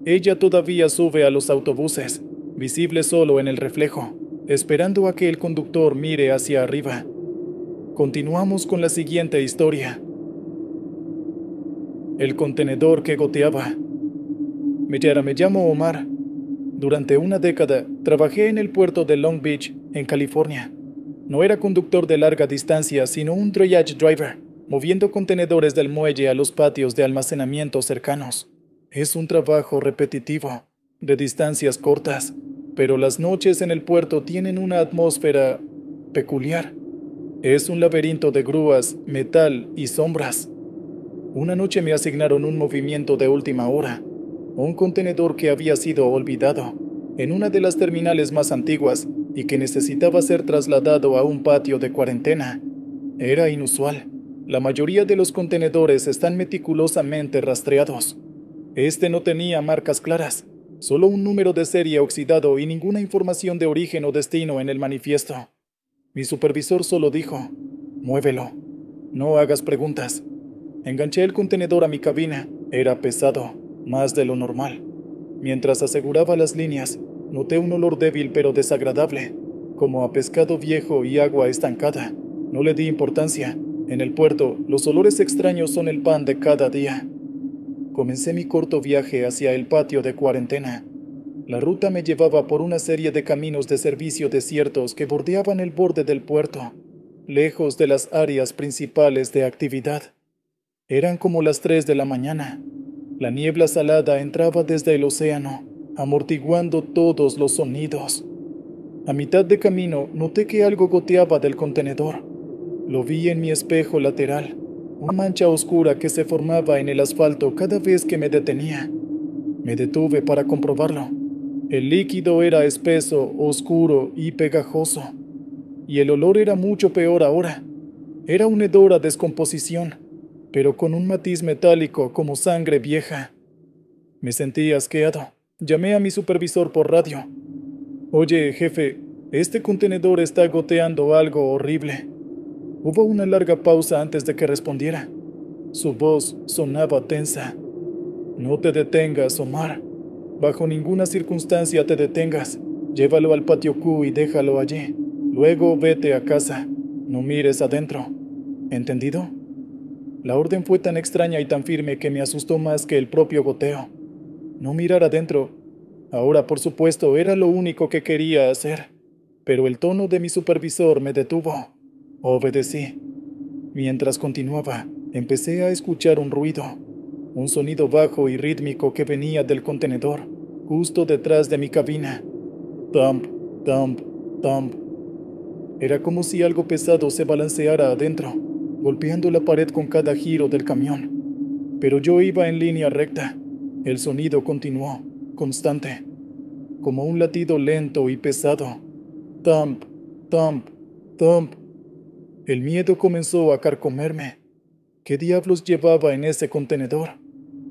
ella todavía sube a los autobuses, visible solo en el reflejo, esperando a que el conductor mire hacia arriba. Continuamos con la siguiente historia. El contenedor que goteaba. Me llamo Omar. Durante una década trabajé en el puerto de Long Beach, en California. No era conductor de larga distancia, sino un dryage driver, moviendo contenedores del muelle a los patios de almacenamiento cercanos. Es un trabajo repetitivo, de distancias cortas, pero las noches en el puerto tienen una atmósfera peculiar. Es un laberinto de grúas, metal y sombras. Una noche me asignaron un movimiento de última hora, un contenedor que había sido olvidado en una de las terminales más antiguas y que necesitaba ser trasladado a un patio de cuarentena. Era inusual. La mayoría de los contenedores están meticulosamente rastreados. Este no tenía marcas claras, solo un número de serie oxidado y ninguna información de origen o destino en el manifiesto. Mi supervisor solo dijo: «Muévelo. No hagas preguntas». Enganché el contenedor a mi cabina. Era pesado, más de lo normal. Mientras aseguraba las líneas, noté un olor débil pero desagradable, como a pescado viejo y agua estancada. No le di importancia. En el puerto, los olores extraños son el pan de cada día. Comencé mi corto viaje hacia el patio de cuarentena. La ruta me llevaba por una serie de caminos de servicio desiertos que bordeaban el borde del puerto, lejos de las áreas principales de actividad. Eran como las 3 de la mañana. La niebla salada entraba desde el océano, amortiguando todos los sonidos. A mitad de camino noté que algo goteaba del contenedor. Lo vi en mi espejo lateral, una mancha oscura que se formaba en el asfalto cada vez que me detenía. Me detuve para comprobarlo. El líquido era espeso, oscuro y pegajoso. Y el olor era mucho peor ahora. Era un hedor a descomposición, pero con un matiz metálico como sangre vieja. Me sentí asqueado, Llamé a mi supervisor por radio. Oye, jefe, este contenedor está goteando algo horrible. Hubo una larga pausa antes de que respondiera. Su voz sonaba tensa. No te detengas, Omar. Bajo ninguna circunstancia te detengas. Llévalo al patio Q y déjalo allí. Luego vete a casa. No mires adentro. ¿Entendido? La orden fue tan extraña y tan firme que me asustó más que el propio goteo. No mirar adentro. Ahora, por supuesto, era lo único que quería hacer. Pero el tono de mi supervisor me detuvo. Obedecí. Mientras continuaba, empecé a escuchar un ruido. Un sonido bajo y rítmico que venía del contenedor, justo detrás de mi cabina. Thump, thump, thump. Era como si algo pesado se balanceara adentro, golpeando la pared con cada giro del camión. Pero yo iba en línea recta. El sonido continuó, constante, como un latido lento y pesado. Thump, thump, thump. El miedo comenzó a carcomerme. ¿Qué diablos llevaba en ese contenedor?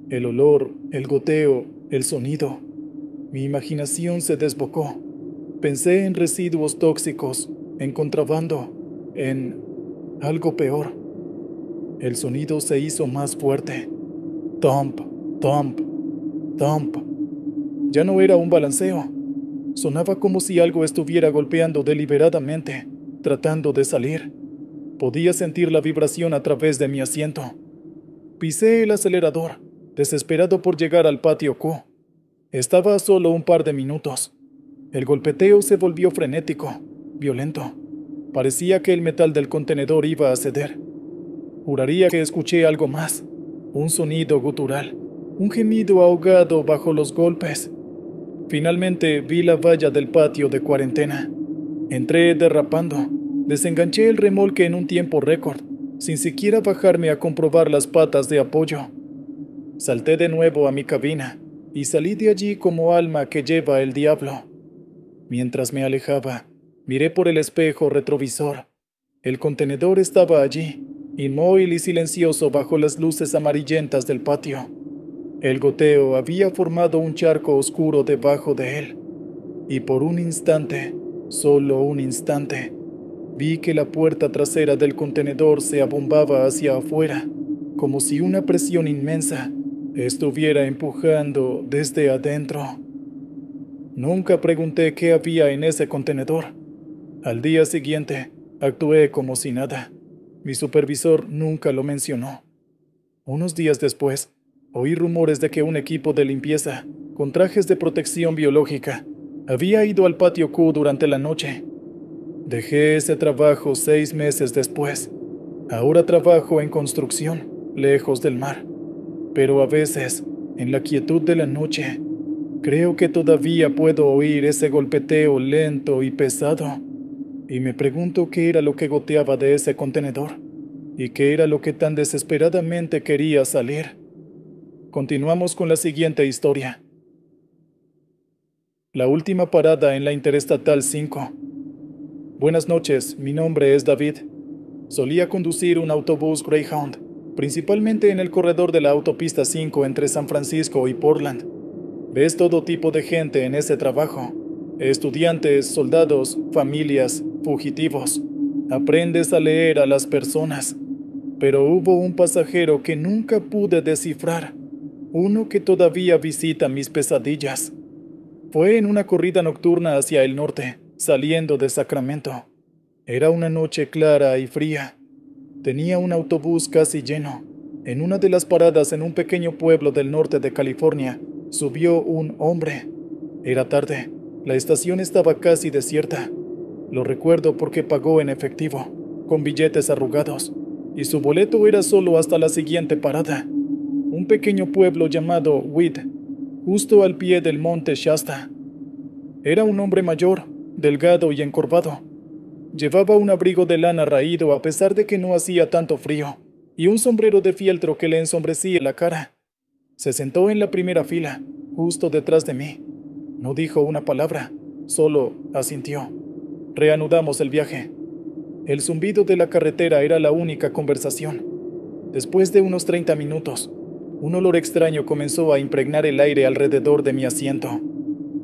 El olor, el goteo, el sonido. Mi imaginación se desbocó. Pensé en residuos tóxicos, en contrabando, en algo peor. El sonido se hizo más fuerte. Thump, thump, thump. Ya no era un balanceo. Sonaba como si algo estuviera golpeando deliberadamente, tratando de salir. Podía sentir la vibración a través de mi asiento. Pisé el acelerador, desesperado por llegar al patio Q. Estaba a solo un par de minutos. El golpeteo se volvió frenético, violento. Parecía que el metal del contenedor iba a ceder. Juraría que escuché algo más. Un sonido gutural, un gemido ahogado bajo los golpes. Finalmente vi la valla del patio de cuarentena. Entré derrapando. Desenganché el remolque en un tiempo récord, sin siquiera bajarme a comprobar las patas de apoyo. Salté de nuevo a mi cabina y salí de allí como alma que lleva el diablo. Mientras me alejaba, miré por el espejo retrovisor. El contenedor estaba allí, inmóvil y silencioso bajo las luces amarillentas del patio. El goteo había formado un charco oscuro debajo de él. Y por un instante, solo un instante, vi que la puerta trasera del contenedor se abombaba hacia afuera, como si una presión inmensa estuviera empujando desde adentro. Nunca pregunté qué había en ese contenedor. Al día siguiente, actué como si nada. Mi supervisor nunca lo mencionó. Unos días después, oí rumores de que un equipo de limpieza, con trajes de protección biológica, había ido al patio Q durante la noche. Dejé ese trabajo 6 meses después. Ahora trabajo en construcción, lejos del mar. Pero a veces, en la quietud de la noche, creo que todavía puedo oír ese golpeteo lento y pesado. Y me pregunto qué era lo que goteaba de ese contenedor, y qué era lo que tan desesperadamente quería salir. Continuamos con la siguiente historia. La última parada en la Interestatal 5. Buenas noches, mi nombre es David. Solía conducir un autobús Greyhound, principalmente en el corredor de la autopista 5 entre San Francisco y Portland. Ves todo tipo de gente en ese trabajo. Estudiantes, soldados, familias, fugitivos. Aprendes a leer a las personas. Pero hubo un pasajero que nunca pude descifrar. Uno que todavía visita mis pesadillas. Fue en una corrida nocturna hacia el norte, saliendo de Sacramento. Era una noche clara y fría. Tenía un autobús casi lleno. En una de las paradas en un pequeño pueblo del norte de California, subió un hombre. Era tarde. La estación estaba casi desierta. Lo recuerdo porque pagó en efectivo, con billetes arrugados, y su boleto era solo hasta la siguiente parada. Un pequeño pueblo llamado Weed, justo al pie del monte Shasta. Era un hombre mayor, delgado y encorvado. Llevaba un abrigo de lana raído a pesar de que no hacía tanto frío, y un sombrero de fieltro que le ensombrecía la cara. Se sentó en la primera fila, justo detrás de mí. No dijo una palabra, solo asintió. Reanudamos el viaje. El zumbido de la carretera era la única conversación. Después de unos 30 minutos, Un olor extraño comenzó a impregnar el aire alrededor de mi asiento.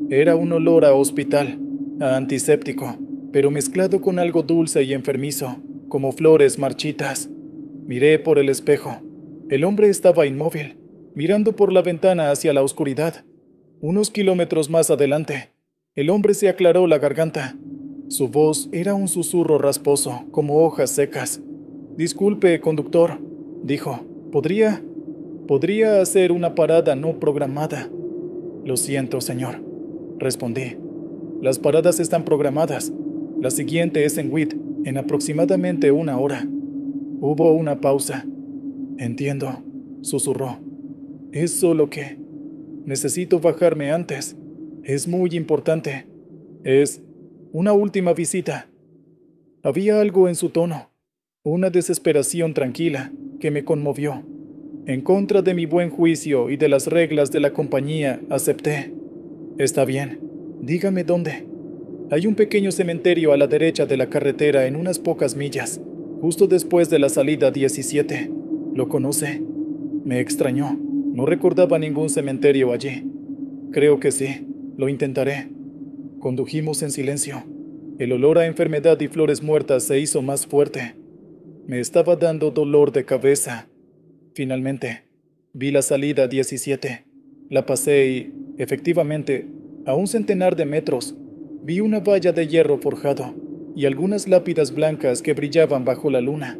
Era un olor a hospital, a antiséptico, pero mezclado con algo dulce y enfermizo, como flores marchitas. Miré por el espejo. El hombre estaba inmóvil, mirando por la ventana hacia la oscuridad. Unos kilómetros más adelante, el hombre se aclaró la garganta. Su voz era un susurro rasposo, como hojas secas. «Disculpe, conductor», dijo. ¿Podría hacer una parada no programada?» «Lo siento, señor», respondí. «Las paradas están programadas. La siguiente es en Witt, en aproximadamente 1 hora». Hubo una pausa. «Entiendo», susurró. «Es solo que necesito bajarme antes. Es muy importante. Es una última visita». Había algo en su tono, una desesperación tranquila, que me conmovió. En contra de mi buen juicio y de las reglas de la compañía, acepté. «Está bien. Dígame dónde». «Hay un pequeño cementerio a la derecha de la carretera en unas pocas millas, justo después de la salida 17. ¿Lo conoce?» Me extrañó. No recordaba ningún cementerio allí. «Creo que sí. Lo intentaré». Condujimos en silencio. El olor a enfermedad y flores muertas se hizo más fuerte. Me estaba dando dolor de cabeza. Finalmente, vi la salida 17. La pasé y, efectivamente, a 1 centenar de metros, vi una valla de hierro forjado y algunas lápidas blancas que brillaban bajo la luna.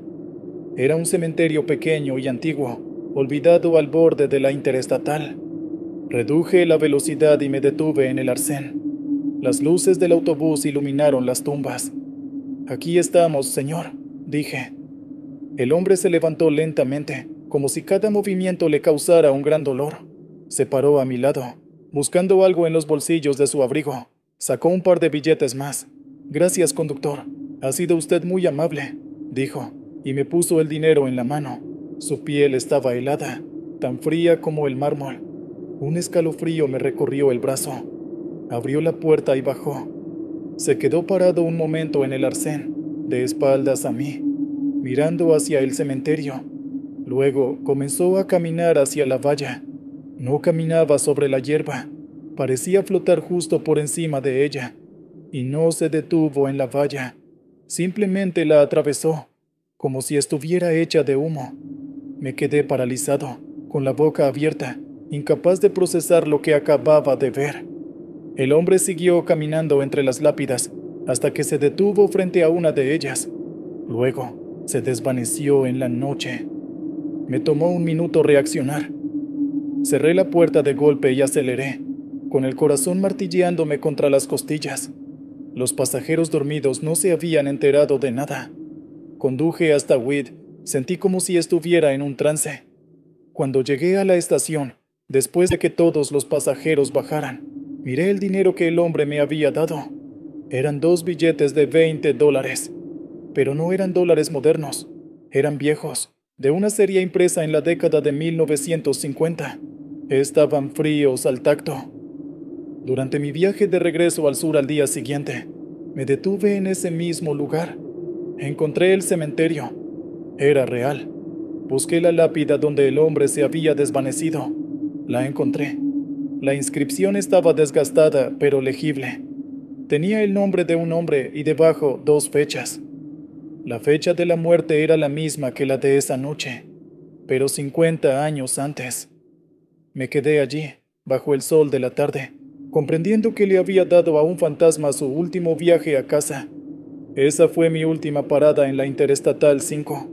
Era un cementerio pequeño y antiguo, olvidado al borde de la interestatal. Reduje la velocidad y me detuve en el arcén. Las luces del autobús iluminaron las tumbas. «Aquí estamos, señor», dije. El hombre se levantó lentamente, como si cada movimiento le causara un gran dolor. Se paró a mi lado, buscando algo en los bolsillos de su abrigo. Sacó un par de billetes más. «Gracias, conductor. Ha sido usted muy amable», dijo, y me puso el dinero en la mano. Su piel estaba helada, tan fría como el mármol. Un escalofrío me recorrió el brazo. Abrió la puerta y bajó. Se quedó parado un momento en el arcén, de espaldas a mí, mirando hacia el cementerio. Luego comenzó a caminar hacia la valla. No caminaba sobre la hierba, parecía flotar justo por encima de ella, y no se detuvo en la valla, simplemente la atravesó, como si estuviera hecha de humo. Me quedé paralizado, con la boca abierta, incapaz de procesar lo que acababa de ver. El hombre siguió caminando entre las lápidas, hasta que se detuvo frente a una de ellas. Luego, se desvaneció en la noche. Me tomó un minuto reaccionar. Cerré la puerta de golpe y aceleré, con el corazón martilleándome contra las costillas. Los pasajeros dormidos no se habían enterado de nada. Conduje hasta Witt, sentí como si estuviera en un trance. Cuando llegué a la estación, después de que todos los pasajeros bajaran, miré el dinero que el hombre me había dado. Eran 2 billetes de $20, pero no eran dólares modernos, eran viejos, de una serie impresa en la década de 1950. Estaban fríos al tacto. Durante mi viaje de regreso al sur al día siguiente, me detuve en ese mismo lugar. Encontré el cementerio. Era real. Busqué la lápida donde el hombre se había desvanecido. La encontré. La inscripción estaba desgastada, pero legible. Tenía el nombre de un hombre y debajo 2 fechas. La fecha de la muerte era la misma que la de esa noche, pero 50 años antes. Me quedé allí, bajo el sol de la tarde, comprendiendo que le había dado a un fantasma su último viaje a casa. Esa fue mi última parada en la Interestatal 5.